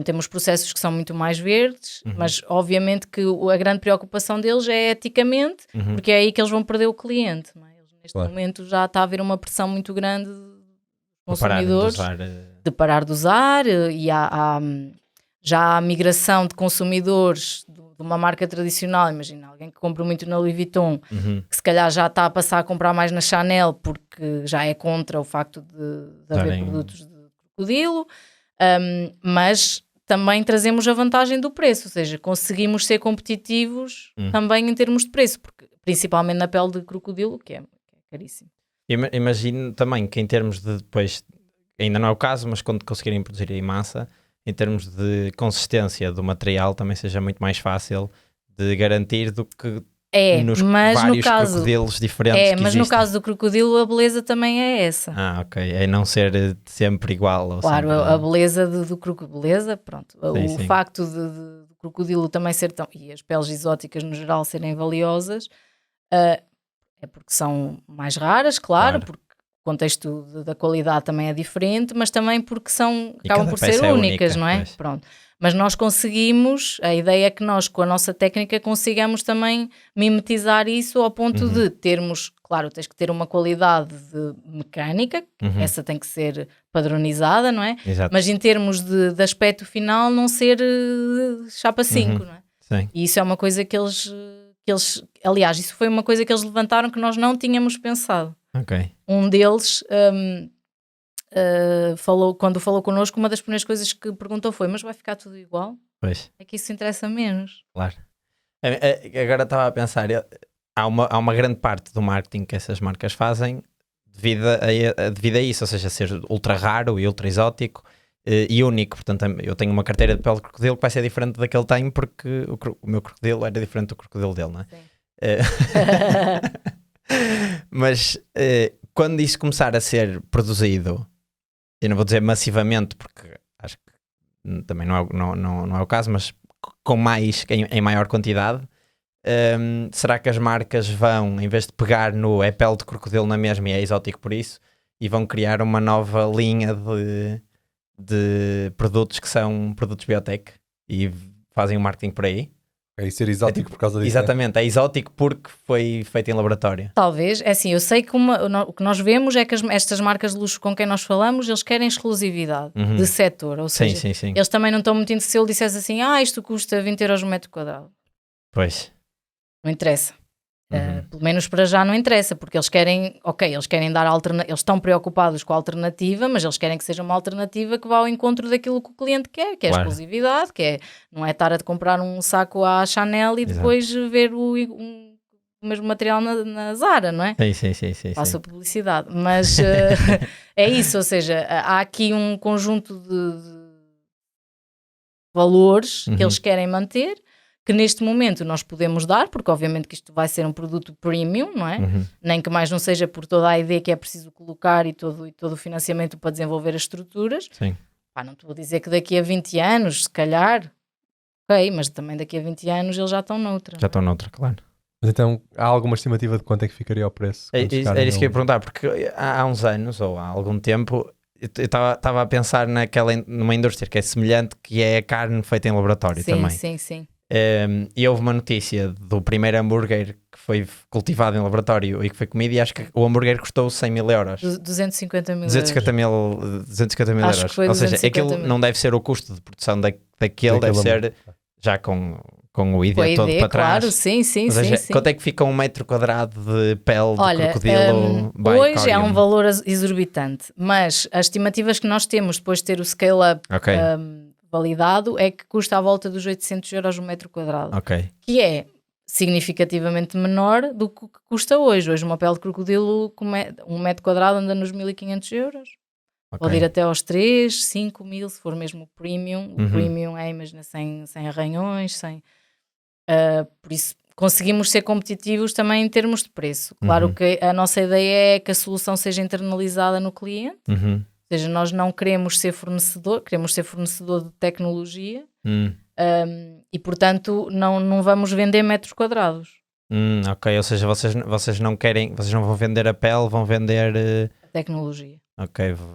temos processos que são muito mais verdes, mas obviamente que a grande preocupação deles é eticamente, porque é aí que eles vão perder o cliente. Não é? Neste momento já está a haver uma pressão muito grande dos consumidores de parar de usar e já há migração de consumidores de uma marca tradicional. Imagina, alguém que compra muito na Louis Vuitton, que se calhar já está a passar a comprar mais na Chanel porque já é contra o facto de haver produtos de crocodilo. Mas também trazemos a vantagem do preço, ou seja, conseguimos ser competitivos também em termos de preço, porque, principalmente na pele de crocodilo, que é caríssimo. Imagino também que em termos de depois, ainda não é o caso, mas quando conseguirem produzir em massa, em termos de consistência do material, também seja muito mais fácil de garantir do que nos vários crocodilos diferentes que mas existem. no caso do crocodilo a beleza também é essa. Ok. É não ser sempre igual. Ou claro, sempre... a beleza do crocodilo, beleza, pronto. Sim. Facto do crocodilo também ser tão... E as peles exóticas no geral serem valiosas, é porque são mais raras, claro. Porque o contexto da qualidade também é diferente, mas também porque acabam por ser únicas, não é? Pois. Pronto. Mas nós conseguimos, a ideia é que nós com a nossa técnica consigamos também mimetizar isso ao ponto de termos, claro, tens que ter uma qualidade mecânica, essa tem que ser padronizada, não é? Exato. Mas em termos de aspecto final não ser chapa 5, não é? Sim. E isso é uma coisa que eles, aliás, isso foi uma coisa que eles levantaram que nós não tínhamos pensado. Ok. Um deles... quando falou connosco, uma das primeiras coisas que perguntou foi: mas vai ficar tudo igual? Pois. É que isso interessa menos. Claro. Agora estava a pensar, há uma grande parte do marketing que essas marcas fazem devido a isso, ou seja, ser ultra raro e ultra exótico e único. Portanto, eu tenho uma carteira de pele de crocodilo que vai ser diferente da que ele tem porque o meu crocodilo era diferente do crocodilo dele, não é? Mas quando isso começar a ser produzido, eu não vou dizer massivamente, porque acho que também não é o caso, mas em maior quantidade, será que as marcas vão, em vez de pegar no pele de crocodilo na mesma e é exótico por isso, e vão criar uma nova linha de produtos que são produtos biotech e fazem o marketing por aí? É ser exótico por causa disso. Exatamente, é exótico porque foi feito em laboratório. Talvez, é assim, eu sei que o que nós vemos é que estas marcas de luxo com quem nós falamos, eles querem exclusividade de setor, ou seja, sim. Eles também não estão muito se ele dissesse assim, isto custa 20 euros no metro quadrado. Pois. Não interessa. Pelo menos para já não interessa, porque eles querem, eles querem dar eles estão preocupados com a alternativa, mas eles querem que seja uma alternativa que vá ao encontro daquilo que o cliente quer, que é a exclusividade, não é estar a comprar um saco à Chanel e depois ver o mesmo material na Zara, não é? Sim. Faço a publicidade, mas é isso, ou seja, há aqui um conjunto de valores que eles querem manter, que neste momento nós podemos dar, porque obviamente que isto vai ser um produto premium, não é? Nem que mais não seja por toda a ideia que é preciso colocar e todo o financiamento para desenvolver as estruturas. Sim. Não te vou dizer que daqui a 20 anos, se calhar, mas também daqui a 20 anos eles já estão noutra. Já estão noutra, claro. Mas então, há alguma estimativa de quanto é que ficaria o preço? Era isso que eu ia perguntar, porque há uns anos, ou há algum tempo, eu estava a pensar numa indústria que é semelhante, que é a carne feita em laboratório também. Sim. E houve uma notícia do primeiro hambúrguer que foi cultivado em laboratório e que foi comido, e acho que o hambúrguer custou 100 mil euros. 250 mil 250 mil euros. Ou seja, aquilo não deve ser o custo de produção daquele, deve ser já com o ID todo para trás. Claro, sim. Quanto é que fica um metro quadrado de pele de crocodilo? Hoje é um valor exorbitante, mas as estimativas que nós temos depois de ter o scale-up validado é que custa à volta dos 800 euros um metro quadrado, que é significativamente menor do que custa hoje. Hoje uma pele de crocodilo, um metro quadrado anda nos 1.500 euros. Pode ir até aos 3, 5 mil, se for mesmo o premium. O premium é, imagina, sem arranhões, por isso conseguimos ser competitivos também em termos de preço. Claro que a nossa ideia é que a solução seja internalizada no cliente. Ou seja, nós não queremos ser fornecedor, queremos ser fornecedor de tecnologia e, portanto, não vamos vender metros quadrados. Ou seja, vocês não vão vender a pele, vão vender a tecnologia.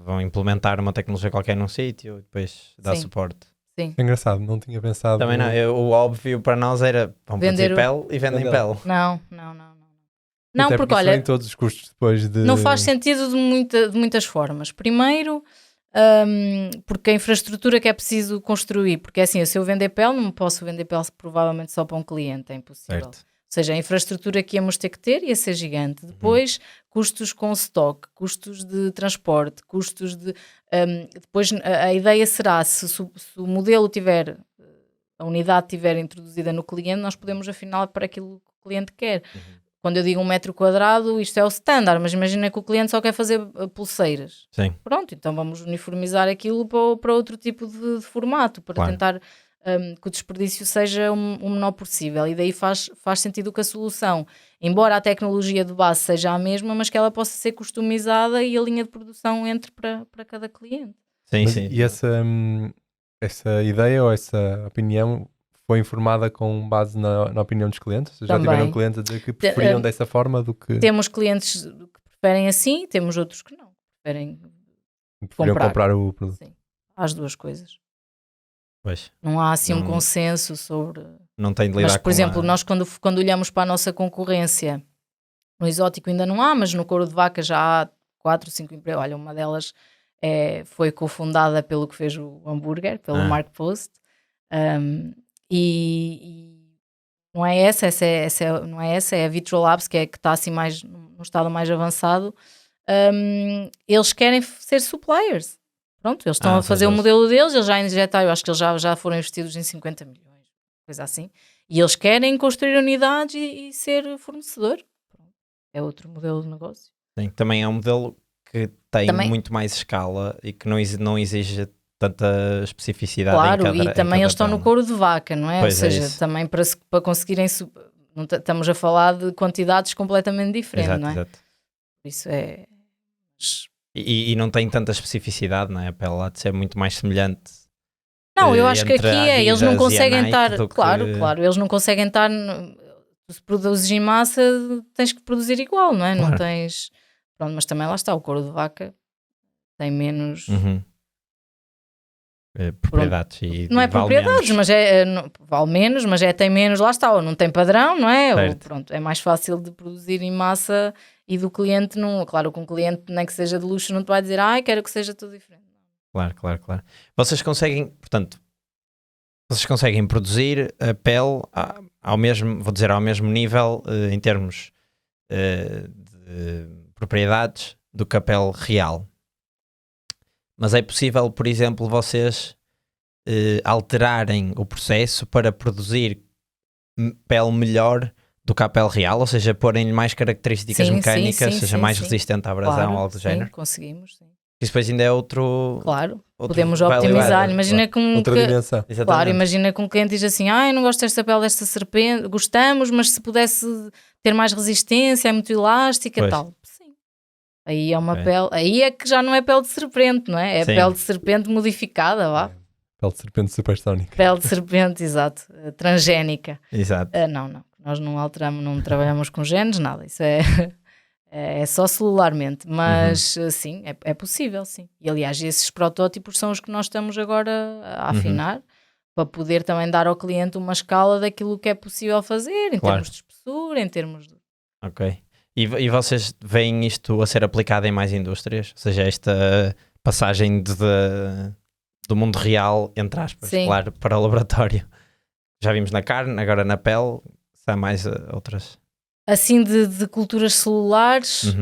Vão implementar uma tecnologia qualquer num sítio e depois dar suporte. Sim. É engraçado, não tinha pensado. Também não, o óbvio para nós era vão produzir pele e vendem pele. Não. Não, porque olha, em todos os custos depois de... Não faz sentido de muitas formas. Primeiro, porque a infraestrutura que é preciso construir, porque é assim, se eu vender pele, não posso vender pele provavelmente só para um cliente, é impossível. Certo. Ou seja, a infraestrutura que íamos ter que ter ia ser gigante. Depois, custos com stock, custos de transporte, custos de... depois a ideia será, se o modelo tiver, a unidade tiver introduzida no cliente, nós podemos afinar para aquilo que o cliente quer. Quando eu digo 1 metro quadrado, isto é o standard, mas imagina que o cliente só quer fazer pulseiras. Sim. Pronto, então vamos uniformizar aquilo para outro tipo de formato, para tentar que o desperdício seja o menor possível. E daí faz sentido que a solução, embora a tecnologia de base seja a mesma, mas que ela possa ser customizada e a linha de produção entre para cada cliente. Sim, Mas, sim. e essa ideia ou essa opinião foi informada com base na opinião dos clientes? Já Também. tiveram clientes a dizer que preferiam dessa forma do que... Temos clientes que preferem assim, temos outros que não. Preferiam comprar o produto. Sim, as duas coisas. Pois. Não há assim um consenso sobre... Não tem de lidar mas, por exemplo, nós quando olhamos para a nossa concorrência, no exótico ainda não há, mas no couro de vaca já há 4 ou 5 empresas. Olha, uma delas foi cofundada pelo que fez o hambúrguer, pelo Mark Post. E não é essa não é essa, é a Vitro Labs, que está assim mais num estado mais avançado. Eles querem ser suppliers. Pronto, eles estão a fazer o modelo deles, eles já injetaram, eu acho que eles já foram investidos em 50 milhões, coisa assim. E eles querem construir unidades e ser fornecedor. É outro modelo de negócio. Sim, também é um modelo que tem muito mais escala e que não exige tanta especificidade. Claro, e também eles estão no couro de vaca, não é? Pois ou seja, também para conseguirem... Não estamos a falar de quantidades completamente diferentes, exato, não é? Exato. Isso é... E não tem tanta especificidade, não é? Para ela de ser muito mais semelhante. Não, eu acho que aqui eles não conseguem estar... Claro, eles não conseguem estar... Se produzes em massa, tens que produzir igual, não é? Claro. Não tens... Pronto, mas também lá está, o couro de vaca tem menos... propriedades. E não é propriedades, mas vale menos, mas tem menos, lá está, ou não tem padrão, não é? Ou, pronto, é mais fácil de produzir em massa e do cliente não... Claro que um cliente, nem que seja de luxo, não te vai dizer, quero que seja tudo diferente. Claro. Vocês conseguem, portanto, produzir a pele ao mesmo nível em termos de propriedades do que a pele real. Mas é possível, por exemplo, vocês alterarem o processo para produzir pele melhor do que a pele real, ou seja, porem mais características mecânicas, seja mais resistente à abrasão ou algo do género? Conseguimos, sim. Isso depois ainda é outro... Claro, podemos optimizar. Imagina que outra dimensão. Claro, imagina que um cliente diz assim, eu não gosto desta pele desta serpente, gostamos, mas se pudesse ter mais resistência, é muito elástica e tal. Sim. Aí é uma pele, aí é que já não é pele de serpente, não é? É pele de serpente modificada, vá. Pele de serpente supersónica. Pele de serpente, exato. Transgénica. Exato. Não. Nós não alteramos, não trabalhamos com genes, nada. Isso é só celularmente, mas sim, é possível, sim. E aliás, esses protótipos são os que nós estamos agora a afinar, para poder também dar ao cliente uma escala daquilo que é possível fazer, em termos de espessura, em termos de... Ok. E vocês veem isto a ser aplicado em mais indústrias? Ou seja, esta passagem do mundo real, entre aspas, claro, para o laboratório. Já vimos na carne, agora na pele, se há mais outras... Assim, de culturas celulares,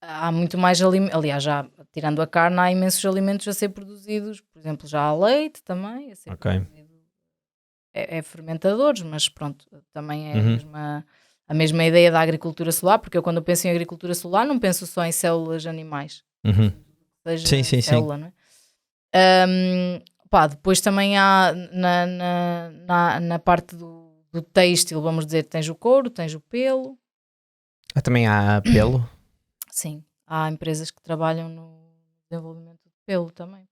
há muito mais alimentos. Aliás, já tirando a carne, há imensos alimentos a ser produzidos. Por exemplo, já há leite também a ser produzido. É fermentadores, mas pronto, também é a mesma ideia da agricultura celular, porque eu quando eu penso em agricultura celular não penso só em células animais. Seja célula, não é? Depois também há na parte do têxtil, vamos dizer, tens o couro, tens o pelo. Também há pelo? Sim, há empresas que trabalham no desenvolvimento de pelo também.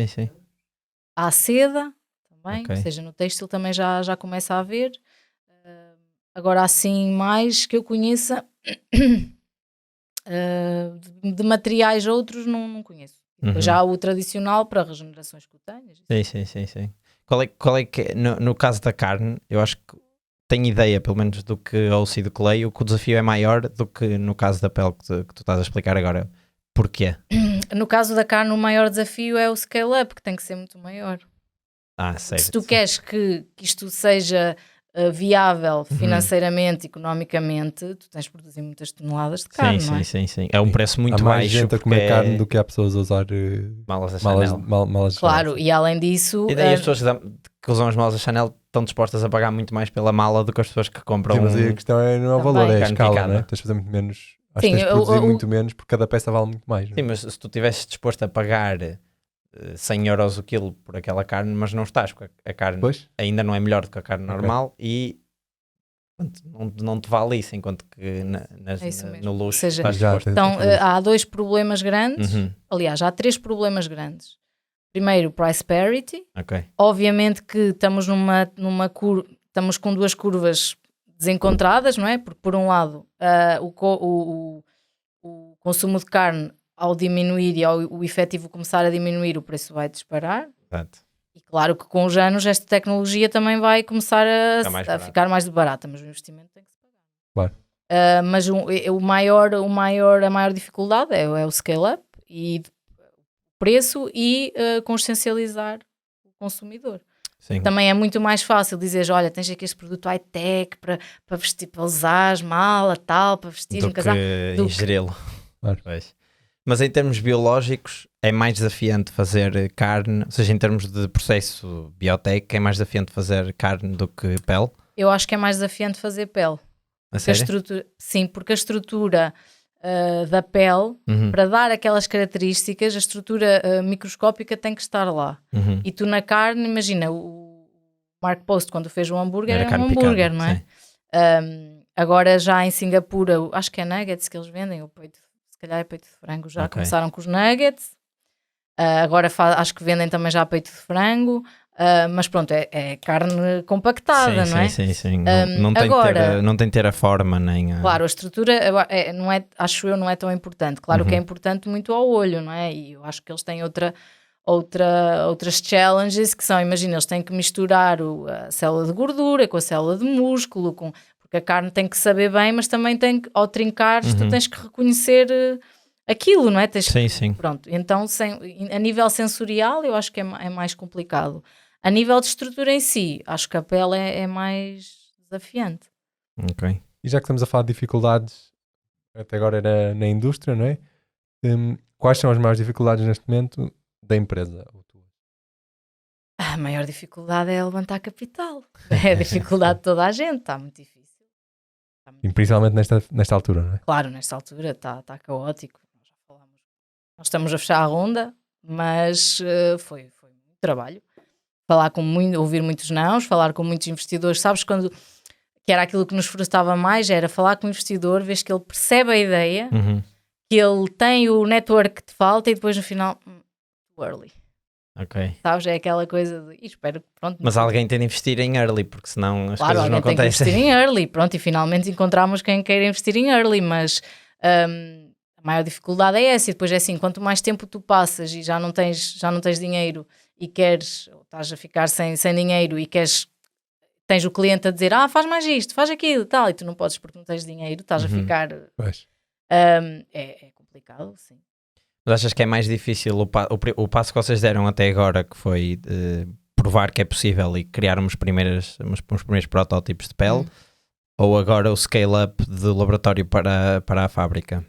Sim. Há seda também, ou seja, no têxtil também já começa a haver. Agora, assim, mais que eu conheça, de materiais outros não conheço. Depois já há o tradicional para regenerações cutâneas. Sim. Qual é que, no caso da carne, eu acho que tenho ideia, pelo menos do que ouço e do que leio, que o desafio é maior do que no caso da pele que tu estás a explicar agora. Porquê? No caso da carne, o maior desafio é o scale-up, que tem que ser muito maior. Certo. Se tu queres que isto seja viável financeiramente, economicamente, tu tens de produzir muitas toneladas de carne, não é? Sim. É um preço muito Há mais baixo. gente a comer carne do que há pessoas a usar malas da Chanel. malas de Claro, Chanel. e além disso... E daí as pessoas que usam as malas da Chanel estão dispostas a pagar muito mais pela mala do que as pessoas que compram. Sim, mas aí a questão não é o valor, é a Carne escala, picada. não é? Tens de fazer muito menos. Acho Sim, que tens de produzir muito menos porque cada peça vale muito mais. Sim, mas se tu estivesses disposto a pagar 100 euros o quilo por aquela carne, mas não estás, porque a carne Pois? ainda não é melhor do que a carne Ok. normal e não te vale isso, enquanto que É isso mesmo. no luxo Ou seja, estás Já, disposto. Então, fazer isso. há 2 problemas grandes. Uhum, Aliás, há 3 problemas grandes. Primeiro, price parity. ok. Obviamente que estamos estamos com 2 curvas desencontradas, não é? Porque, por um lado, o consumo de carne, ao diminuir e ao o efetivo começar a diminuir, o preço vai disparar. Exato. E claro que com os anos esta tecnologia também vai começar a ficar mais barata, mas o investimento tem que se pagar. Claro. Mas a maior dificuldade é o scale-up e preço e consciencializar o consumidor. Sim. Também é muito mais fácil dizer, olha, tens aqui este produto high-tech para vestir, para usar mala, tal, para vestir Do um casaco. que ingeri-lo. Claro. Pois. Mas em termos biológicos é mais desafiante fazer carne, ou seja, em termos de processo biotech, é mais desafiante fazer carne do que pele? Eu acho que é mais desafiante fazer pele. A sério? Sim, porque a estrutura da pele, Uhum, para dar aquelas características, a estrutura microscópica tem que estar lá. uhum. E tu na carne, imagina, o Mark Post, quando fez o hambúrguer, Era é um carne hambúrguer, picada, não é? sim. Agora já em Singapura, acho que é nuggets que eles vendem, o peito, se calhar é peito de frango, já Ok. começaram com os nuggets. Agora acho que vendem também já peito de frango. Mas pronto, é carne compactada, Sim, não é? sim. Não tem agora- não tem que ter a forma nem a... Claro, a estrutura não é, acho eu, não é tão importante. Claro que é Uhum. importante muito ao olho, não é? E eu acho que eles têm outras challenges que são, imagina, eles têm que misturar a célula de gordura com a célula de músculo, porque a carne tem que saber bem, mas também tem que, ao trincares, tu Uhum. tens que reconhecer aquilo, não é? Sim. Pronto, então a nível sensorial eu acho que é mais complicado. A nível de estrutura em si, acho que a pele é mais desafiante. Ok. E já que estamos a falar de dificuldades, até agora era na indústria, não é? Quais são as maiores dificuldades neste momento da empresa? A maior dificuldade é levantar capital. É a dificuldade de toda a gente, está muito difícil. E principalmente nesta altura, não é? Claro, nesta altura está caótico. Nós já falamos. Nós estamos a fechar a ronda, mas foi muito trabalho. Ouvir muitos nãos, falar com muitos investidores. Sabes que era aquilo que nos frustrava mais, era falar com o investidor, vês que ele percebe a ideia, Uhum. que ele tem o network que te falta e depois no final, too early. Ok. Sabes? É aquela coisa de, espero que pronto. Mas alguém tem de investir em early, porque senão as Claro, coisas não alguém tem que acontecem. investir em early, pronto, e finalmente encontramos quem queira investir em early, mas a maior dificuldade é essa, e depois é assim, quanto mais tempo tu passas e já não tens dinheiro e queres, ou estás a ficar sem dinheiro e tens o cliente a dizer, faz mais isto, faz aquilo, tal, e tu não podes porque não tens dinheiro, estás a ficar, Pois. é complicado, sim. Mas achas que é mais difícil o passo que vocês deram até agora, que foi provar que é possível e criar uns primeiros protótipos de pele, ou agora o scale-up do laboratório para a fábrica?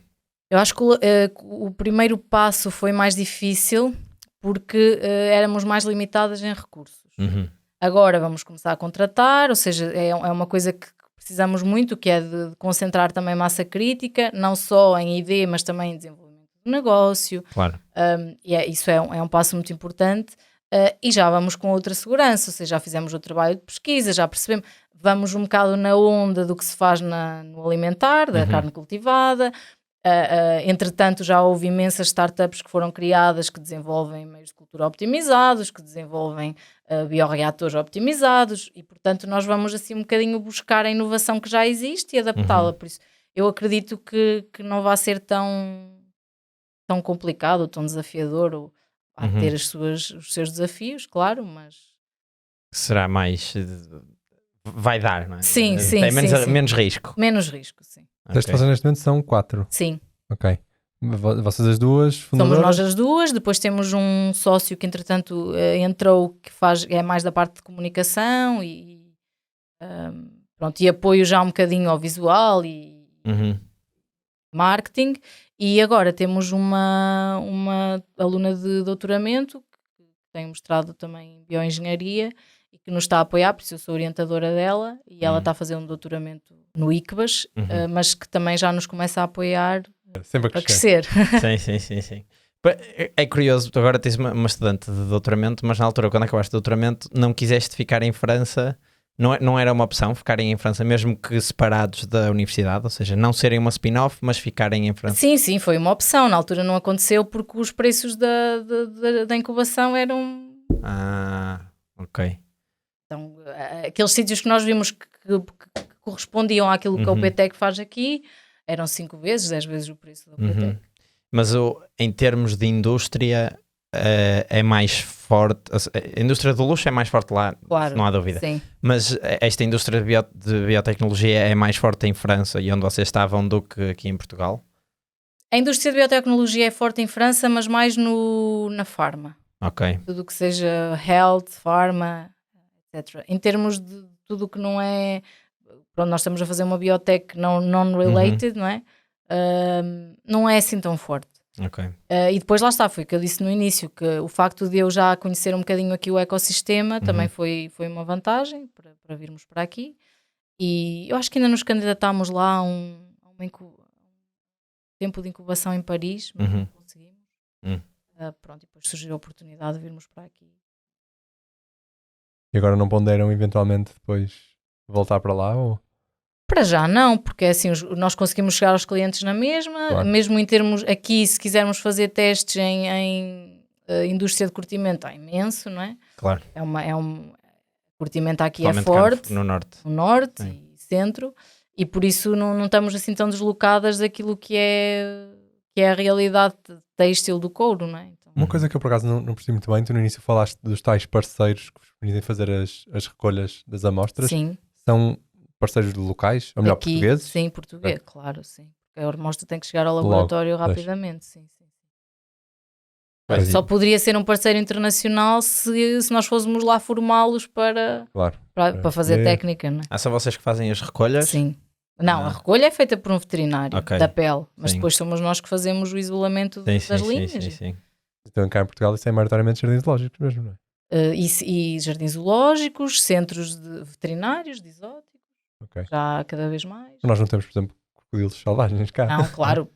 Eu acho que o primeiro passo foi mais difícil porque éramos mais limitadas em recursos. Uhum. Agora vamos começar a contratar, ou seja, é uma coisa que precisamos muito, que é de concentrar também massa crítica, não só em ID, mas também em desenvolvimento do negócio. Claro. Isso é um passo muito importante. E já vamos com outra segurança, ou seja, já fizemos o trabalho de pesquisa, já percebemos, vamos um bocado na onda do que se faz no alimentar, da carne cultivada. Entretanto, já houve imensas startups que foram criadas que desenvolvem meios de cultura optimizados, que desenvolvem bioreatores optimizados e, portanto, nós vamos assim um bocadinho buscar a inovação que já existe e adaptá-la. Por isso, eu acredito que não vai ser tão complicado ou tão desafiador, ou ter os seus desafios, claro, mas... Será mais... vai dar, não é? Sim. Tem menos risco. Menos risco, sim. As pessoas neste momento são 4. Sim. Ok. Vocês as duas fundadoras? Somos nós as duas, depois temos um sócio que entretanto entrou, que é mais da parte de comunicação e Pronto, e apoio já um bocadinho ao visual e marketing. E agora temos uma aluna de doutoramento que tem mostrado também bioengenharia e que nos está a apoiar, por isso eu sou orientadora dela e ela está a fazer um doutoramento no ICBAS, mas que também já nos começa a apoiar Sempre a crescer. Sim. É curioso, tu agora tens uma estudante de doutoramento, mas na altura, quando acabaste o doutoramento, não quiseste ficar em França. Não era uma opção ficarem em França, mesmo que separados da universidade, ou seja, não serem uma spin-off, mas ficarem em França. Sim, foi uma opção. Na altura não aconteceu porque os preços da incubação eram... Ok. Então, aqueles sítios que nós vimos que correspondiam àquilo que a UPTEC faz aqui, eram 5 vezes, 10 vezes o preço da UPTEC. Mas em termos de indústria, é mais forte, a indústria do luxo é mais forte lá, claro, não há dúvida. Sim. Mas esta indústria de biotecnologia é mais forte em França e onde vocês estavam do que aqui em Portugal? A indústria de biotecnologia é forte em França, mas mais na farma. Ok. Tudo o que seja health, farma, etc. Em termos de tudo o que não é... Pronto, nós estamos a fazer uma biotech non-related, não é? Não é assim tão forte. Ok. E depois lá está, foi o que eu disse no início, que o facto de eu já conhecer um bocadinho aqui o ecossistema também foi uma vantagem para virmos para aqui. E eu acho que ainda nos candidatámos lá a um tempo de incubação em Paris, mas não conseguimos. Pronto, e depois surgiu a oportunidade de virmos para aqui. E agora não ponderam eventualmente depois voltar para lá? Ou? Para já não, porque assim nós conseguimos chegar aos clientes na mesma, Claro. mesmo em termos aqui, se quisermos fazer testes em indústria de curtimento, é imenso, não é? Claro. Curtimento aqui é Principalmente forte, cá no norte. no norte Sim. e centro, e por isso não estamos assim tão deslocadas daquilo que é a realidade têxtil do couro, não é? Então, Uma coisa que eu por acaso não percebi muito bem, tu no início falaste dos tais parceiros que vos permitem fazer as recolhas das amostras. sim. São parceiros locais, ou melhor, Aqui, portugueses? Sim, português, claro, sim. A amostra tem que chegar ao laboratório rapidamente, sim. Mas Só poderia ser um parceiro internacional se nós fôssemos lá formá-los para fazer técnica, não é? São vocês que fazem as recolhas? Sim. Não, a recolha é feita por um veterinário da pele, mas Sim. depois somos nós que fazemos o isolamento das linhas. Sim. Então cá em Portugal isso é maioritariamente jardins zoológicos mesmo, não é? E jardins zoológicos, centros de veterinários, de exóticos, já cada vez mais. Nós não temos, por exemplo, crocodilos selvagens cá. Não, claro,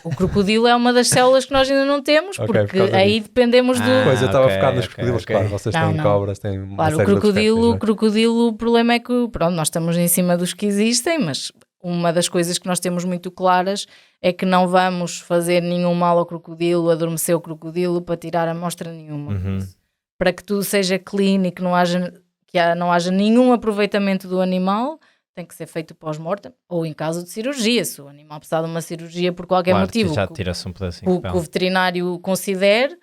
o crocodilo é uma das células que nós ainda não temos, porque aí dependemos do... Pois, eu estava focado nos crocodilos, claro, vocês têm cobras, têm uma claro, série o crocodilo, o problema é que, pronto, nós estamos em cima dos que existem, mas uma das coisas que nós temos muito claras é que não vamos fazer nenhum mal ao crocodilo, adormecer o crocodilo para tirar amostra nenhuma. Para que tudo seja clean e que não haja nenhum aproveitamento do animal, tem que ser feito pós-mortem, ou em caso de cirurgia, se o animal precisar de uma cirurgia por qualquer motivo, já tira-se um pedacinho que o veterinário considere,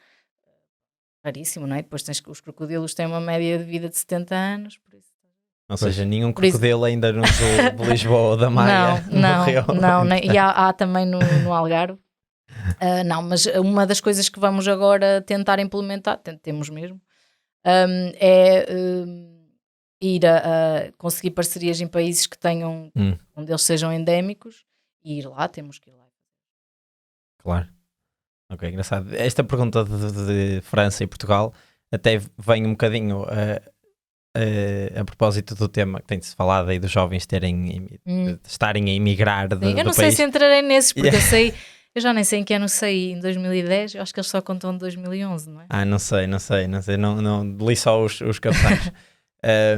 raríssimo, não é? Depois os crocodilos têm uma média de vida de 70 anos, por isso. Ou seja, nenhum crocodilo ainda no zoo de Lisboa ou da Maia morreu. Não, e há também no Algarve. Não, mas uma das coisas que vamos agora tentar implementar, temos mesmo, é ir a conseguir parcerias em países que tenham, onde eles sejam endémicos, e ir lá, temos que ir lá. Claro. Ok, engraçado. Esta pergunta de França e Portugal até vem um bocadinho a propósito do tema que tem-se falado aí dos jovens estarem a emigrar do país. Eu não sei se entrarei nesses, porque eu já nem sei em que ano saí, em 2010, eu acho que eles só contam de 2011, não é? Não sei, não li só os capítulos.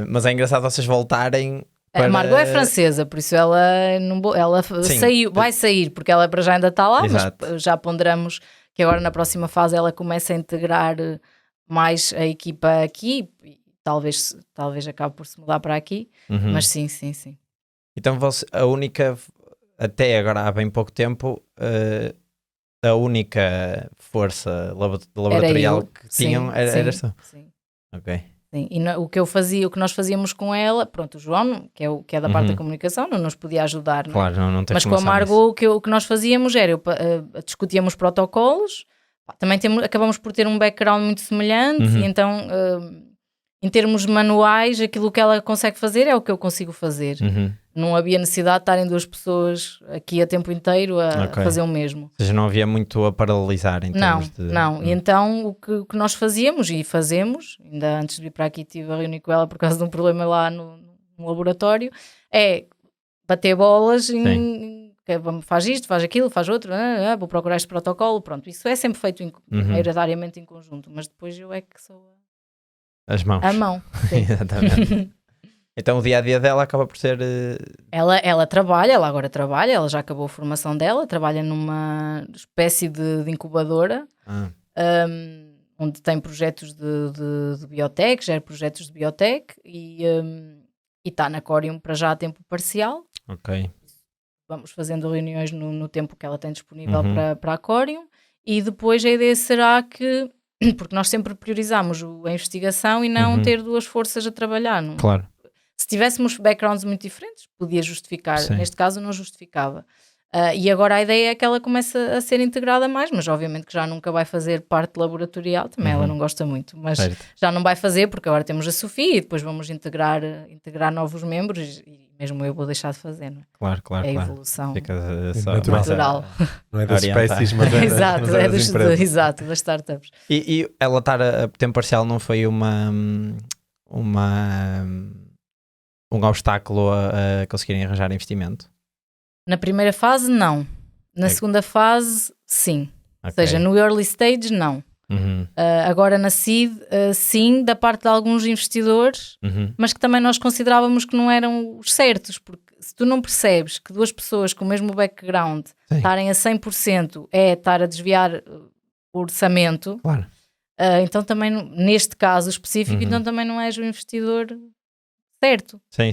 Mas é engraçado vocês voltarem para... A Margot é francesa, por isso ela saiu, vai sair, porque ela para já ainda está lá. Exato. Mas já ponderamos que agora na próxima fase ela começa a integrar mais a equipa aqui, talvez acabe por se mudar para aqui, mas sim. Então a única, até agora há bem pouco tempo, a única força laboratorial que tinham era só. Sim. Ok. Sim. E o que nós fazíamos com ela, pronto, o João, que é da parte da comunicação, não nos podia ajudar. Claro, não tem. Mas com a Margot o que nós fazíamos era, discutíamos protocolos, também acabamos por ter um background muito semelhante, e então em termos manuais, aquilo que ela consegue fazer é o que eu consigo fazer. Não havia necessidade de estarem 2 pessoas aqui a tempo inteiro a fazer o mesmo. Ou seja, não havia muito a paralisar em termos de... Não. E então o que nós fazíamos e fazemos, ainda antes de vir para aqui estive a reunir com ela por causa de um problema lá no laboratório, é bater bolas faz isto, faz aquilo, faz outro, vou procurar este protocolo, pronto. Isso é sempre feito maioritariamente em conjunto, mas depois eu é que sou as mãos. a mão. Exatamente. Então o dia-a-dia dela acaba por ser... Ela trabalha, ela agora trabalha, ela já acabou a formação dela, trabalha numa espécie de incubadora, onde tem projetos de biotech, gera projetos de biotech e está na Corium para já a tempo parcial. Ok. Vamos fazendo reuniões no tempo que ela tem disponível para a Corium, e depois a ideia será que, porque nós sempre priorizamos a investigação e não ter 2 forças a trabalhar. Claro. Se tivéssemos backgrounds muito diferentes, podia justificar. Sim. Neste caso não justificava. E agora a ideia é que ela comece a ser integrada mais, mas obviamente que já nunca vai fazer parte laboratorial, também ela não gosta muito, mas já não vai fazer porque agora temos a Sofia e depois vamos integrar novos membros e mesmo eu vou deixar de fazer, não é? Claro. É a evolução Fica só natural. Não é das orientar. espécies, mas é Exato, das empresas. exato, das startups. E ela estar a tempo parcial não foi um obstáculo a conseguirem arranjar investimento? Na primeira fase, não. Na segunda fase, sim. Ou seja, no early stage, não. Agora na seed, sim, da parte de alguns investidores, mas que também nós considerávamos que não eram os certos, porque se tu não percebes que 2 pessoas com o mesmo background estarem a 100% é estar a desviar o orçamento, claro. Então também, neste caso específico, então também não és o investidor certo. Sim.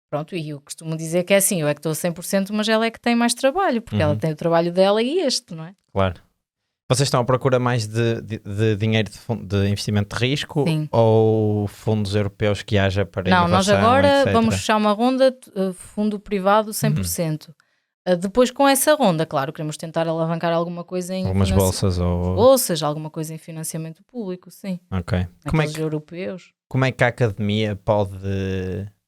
Pronto, e eu costumo dizer que é assim, eu é que estou a 100%, mas ela é que tem mais trabalho, porque ela tem o trabalho dela e este, não é? Claro. Vocês estão à procura mais de dinheiro de investimento de risco? Sim. Ou fundos europeus que haja para inovação, Não, nós agora etc? vamos fechar uma ronda, fundo privado 100%. Depois com essa ronda, claro, queremos tentar alavancar alguma coisa em... Algumas bolsas ou... Bolsas, alguma coisa em financiamento público, sim. Ok. Europeus. Como é que a academia pode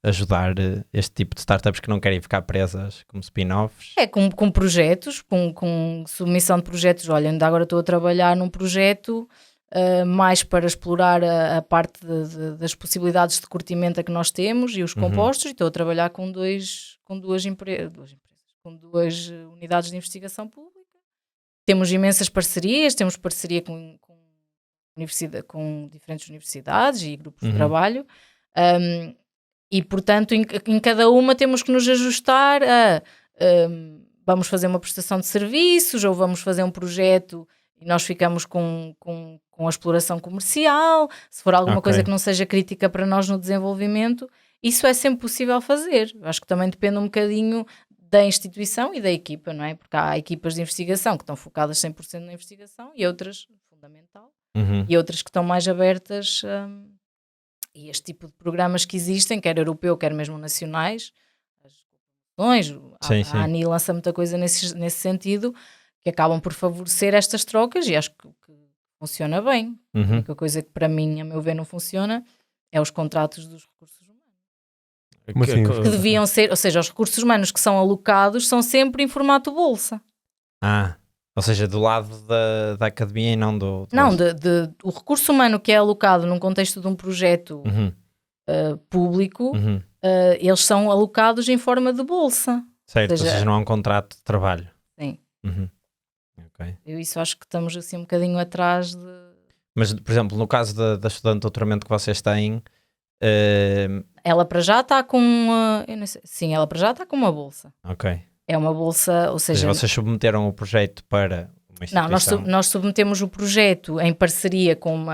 ajudar este tipo de startups que não querem ficar presas como spin-offs? É com projetos, com submissão de projetos. Olha, ainda agora estou a trabalhar num projeto mais para explorar a parte das possibilidades de curtimento que nós temos e os compostos, e estou a trabalhar com duas unidades de investigação pública. Temos imensas parcerias, temos parceria com diferentes universidades e grupos de trabalho, e portanto em cada uma temos que nos ajustar a vamos fazer uma prestação de serviços ou vamos fazer um projeto e nós ficamos com a exploração comercial, se for alguma coisa que não seja crítica para nós no desenvolvimento, isso é sempre possível fazer. Eu acho que também depende um bocadinho da instituição e da equipa, não é? Porque há equipas de investigação que estão focadas 100% na investigação e outras, fundamental, e outras que estão mais abertas e este tipo de programas que existem, quer europeu, quer mesmo nacionais, as corporações, a ANI lança muita coisa nesse sentido, que acabam por favorecer estas trocas e acho que funciona bem. A única coisa que para mim, a meu ver, não funciona é os contratos dos recursos humanos. Que deviam ser, ou seja, os recursos humanos que são alocados são sempre em formato bolsa. Ou seja, do lado da academia e não do... Não, o recurso humano que é alocado num contexto de um projeto público, eles são alocados em forma de bolsa. Certo, ou seja, não há um contrato de trabalho. Sim. Okay. Eu isso acho que estamos assim um bocadinho atrás de... Mas, por exemplo, no caso da estudante de doutoramento que vocês têm... Ela para já está com... eu não sei, sim, ela para já está com uma bolsa. Ok. É uma bolsa, ou seja... Vocês submeteram o projeto para uma instituição? Não, nós submetemos o projeto em parceria com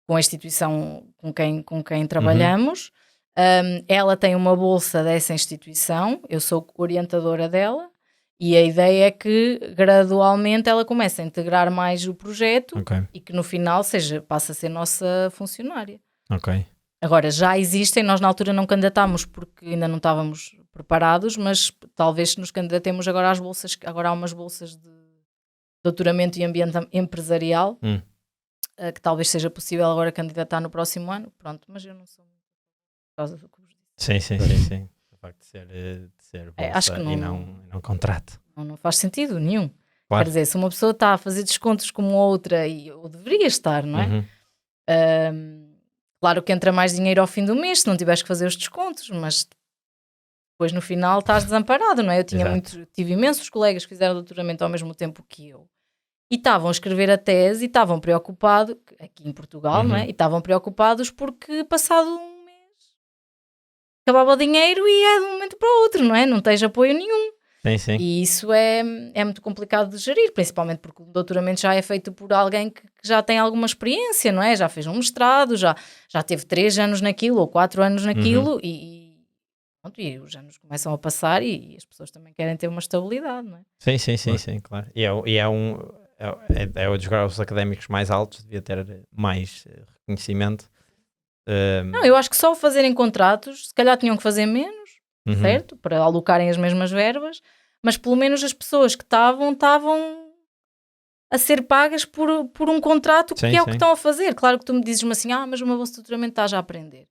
a instituição com quem trabalhamos. Ela tem uma bolsa dessa instituição, eu sou orientadora dela, e a ideia é que gradualmente ela comece a integrar mais o projeto e que no final passe a ser nossa funcionária. Ok. Agora, já existem, nós na altura não candidatámos porque ainda não estávamos preparados, mas talvez nos candidatemos agora às bolsas, agora há umas bolsas de doutoramento e ambiente empresarial, que talvez seja possível agora candidatar no próximo ano, pronto, mas eu não sou muito por causa do que vos disse. Sim. O facto de ser bolsa acho que e não contrato. Não faz sentido nenhum. Claro. Quer dizer, se uma pessoa está a fazer descontos como outra, ou deveria estar, não é? Uhum. Claro que entra mais dinheiro ao fim do mês se não tiveres que fazer os descontos, mas depois no final estás desamparado, não é? Eu tive imensos colegas que fizeram doutoramento ao mesmo tempo que eu e estavam a escrever a tese e estavam preocupados, aqui em Portugal, não é? E estavam preocupados porque passado um mês acabava o dinheiro e é de um momento para o outro, não é? Não tens apoio nenhum. Sim. E isso é muito complicado de gerir, principalmente porque o doutoramento já é feito por alguém que já tem alguma experiência, não é? Já fez um mestrado, já teve 3 anos naquilo ou 4 anos naquilo e os anos começam a passar e as pessoas também querem ter uma estabilidade, não é? Sim, claro. É um dos graus académicos mais altos, devia ter mais reconhecimento. Não, eu acho que só fazerem contratos, se calhar tinham que fazer menos, certo? Para alocarem as mesmas verbas, mas pelo menos as pessoas que estavam a ser pagas por um contrato que é o que estão a fazer. Claro que tu me dizes-me assim, mas o meu bolsa de doutoramento estás a aprender.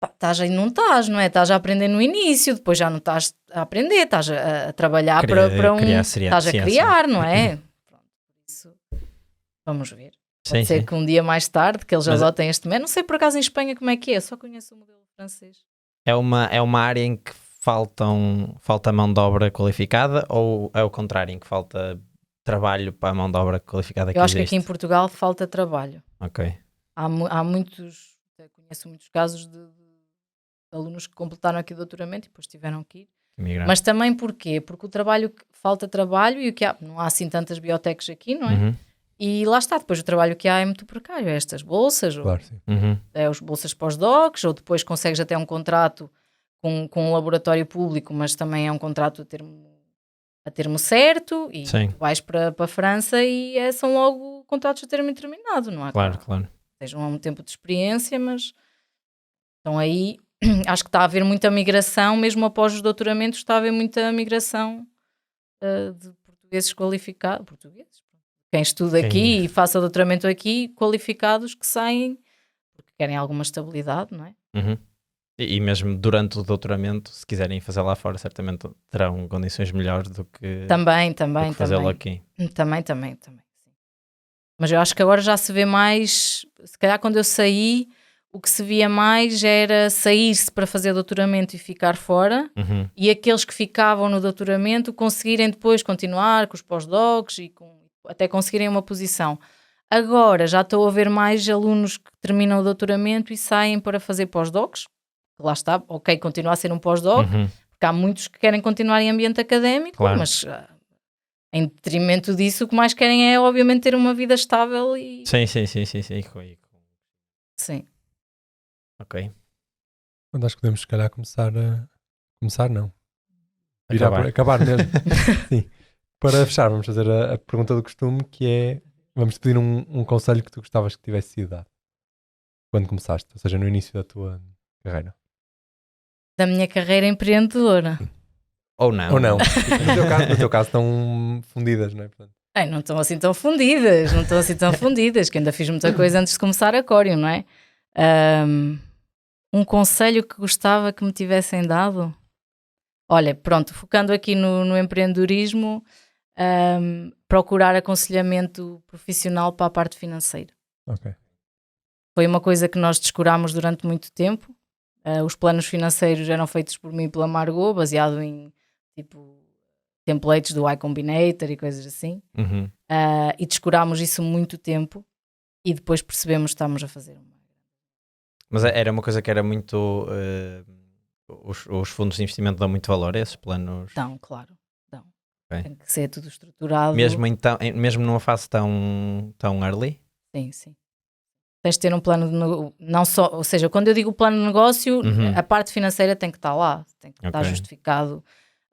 Estás aí, não estás, não é? Estás a aprender no início, depois já não estás a aprender, estás a trabalhar para um... Estás a criar, não é? Pronto, isso vamos ver. Pode ser que um dia mais tarde que eles adotem este método. Não sei por acaso em Espanha como é que é, só conheço o modelo francês. É uma área em que falta mão de obra qualificada ou é o contrário, em que falta trabalho para a mão de obra qualificada que eu acho existe? Que aqui em Portugal falta trabalho. Ok. Há muitos, conheço muitos casos de alunos que completaram aqui o doutoramento e depois tiveram que ir. Imigrar. Mas também porquê? Porque falta trabalho e o que há, não há assim tantas biotecas aqui, não é? E lá está, depois o trabalho que há é muito precário, é estas bolsas, Claro, sim. é os bolsas pós-docs, ou depois consegues até um contrato com um laboratório público, mas também é um contrato a termo certo, e tu vais para a França e são logo contratos a termo indeterminado, não é? Claro. Sejam um tempo de experiência, mas então aí acho que está a haver muita migração, mesmo após os doutoramentos está a haver muita migração de portugueses qualificados, quem estuda aqui e faça o doutoramento aqui, qualificados que saem porque querem alguma estabilidade, não é? E mesmo durante o doutoramento, se quiserem fazer lá fora, certamente terão condições melhores do que fazê-lo aqui. Também, sim. Mas eu acho que agora já se vê mais, se calhar quando eu saí, o que se via mais era sair-se para fazer doutoramento e ficar fora, e aqueles que ficavam no doutoramento conseguirem depois continuar com os pós-docs e até conseguirem uma posição. Agora já estou a ver mais alunos que terminam o doutoramento e saem para fazer pós-docs. Lá está, ok, continua a ser um pós-doc, porque há muitos que querem continuar em ambiente académico, mas em detrimento disso o que mais querem é obviamente ter uma vida estável e... Sim. Ok. Quando acho que podemos se calhar começar não. Acabar mesmo. Sim. Para fechar, vamos fazer a pergunta do costume, que é, vamos-te pedir um conselho que tu gostavas que tivesse sido dado quando começaste, ou seja, no início da tua carreira. Da minha carreira empreendedora. Ou não. No teu caso estão fundidas, não é? Portanto... Não estão assim tão fundidas, que ainda fiz muita coisa antes de começar a Cório, não é? Um conselho que gostava que me tivessem dado? Olha, pronto, focando aqui no empreendedorismo, procurar aconselhamento profissional para a parte financeira. Ok. Foi uma coisa que nós descurámos durante muito tempo. Os planos financeiros eram feitos por mim e pela Margot, baseado em tipo templates do Y Combinator e coisas assim. E descurámos isso muito tempo e depois percebemos que estávamos a fazer uma. Mas era uma coisa que era muito... Os fundos de investimento dão muito valor a esses planos? Dão, claro. Dão. Okay. Tem que ser tudo estruturado. Mesmo numa fase tão early? Sim. Tens de ter um plano de não só, ou seja, quando eu digo plano de negócio, a parte financeira tem que estar lá, tem que estar justificado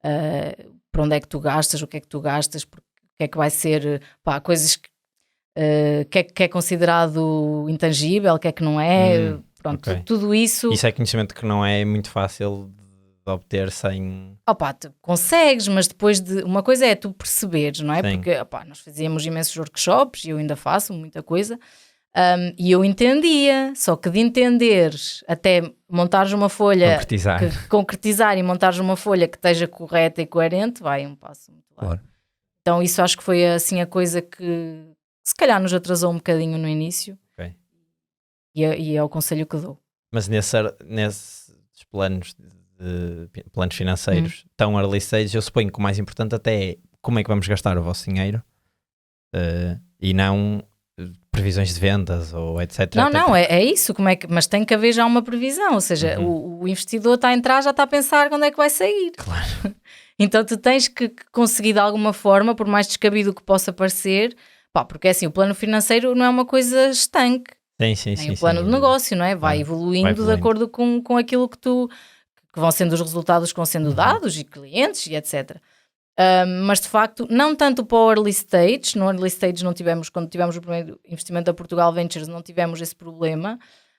para onde é que tu gastas, o que é que tu gastas, o que é que vai ser, coisas que é considerado intangível, o que é que não é, pronto, tudo isso. Isso é conhecimento que não é muito fácil de obter sem... Opa, tu consegues, mas depois de... Uma coisa é tu perceberes, não é? Sim. Porque opa, nós fazíamos imensos workshops e eu ainda faço muita coisa. E eu entendia, só que de entenderes até montares uma folha, Concretizar. concretizar e montares uma folha que esteja correta e coerente, vai um passo muito largo. Claro. Então isso acho que foi assim a coisa que se calhar nos atrasou um bocadinho no início. Ok. E é o conselho que dou. Mas nesses planos planos financeiros tão early stage, eu suponho que o mais importante até é como é que vamos gastar o vosso dinheiro e não previsões de vendas ou etc. Não, é isso, como é que, mas tem que haver já uma previsão, ou seja, o investidor está a entrar, já está a pensar quando é que vai sair. Claro. Então tu tens que conseguir de alguma forma, por mais descabido que possa parecer, porque assim, o plano financeiro não é uma coisa estanque, Sim, nem o plano de negócio, não é? Vai evoluindo de acordo com aquilo que vão sendo os resultados que vão sendo dados e clientes e etc. Mas de facto, não tanto para o early stage. No early stage não tivemos, quando tivemos o primeiro investimento da Portugal Ventures, não tivemos esse problema,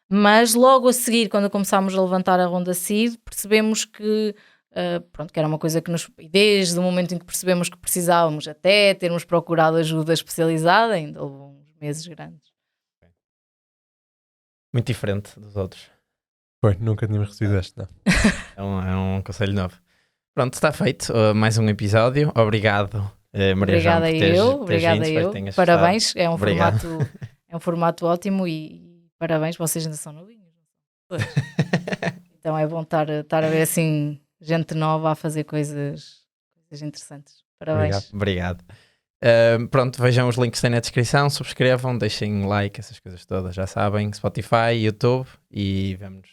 mas logo a seguir, quando começámos a levantar a ronda seed, percebemos que que era uma coisa que desde o momento em que percebemos que precisávamos até termos procurado ajuda especializada, ainda houve uns meses grandes. Muito diferente dos outros. Foi, nunca tínhamos recebido este, não. É um conselho novo. Pronto, está feito. Mais um episódio. Obrigado, Maria João, Obrigada eu. Parabéns, é um formato ótimo e parabéns, vocês ainda são novinhos. Então é bom estar a ver assim gente nova a fazer coisas interessantes. Parabéns. Obrigado. Pronto, vejam os links que têm na descrição, subscrevam, deixem like, essas coisas todas, já sabem, Spotify, YouTube, e vemos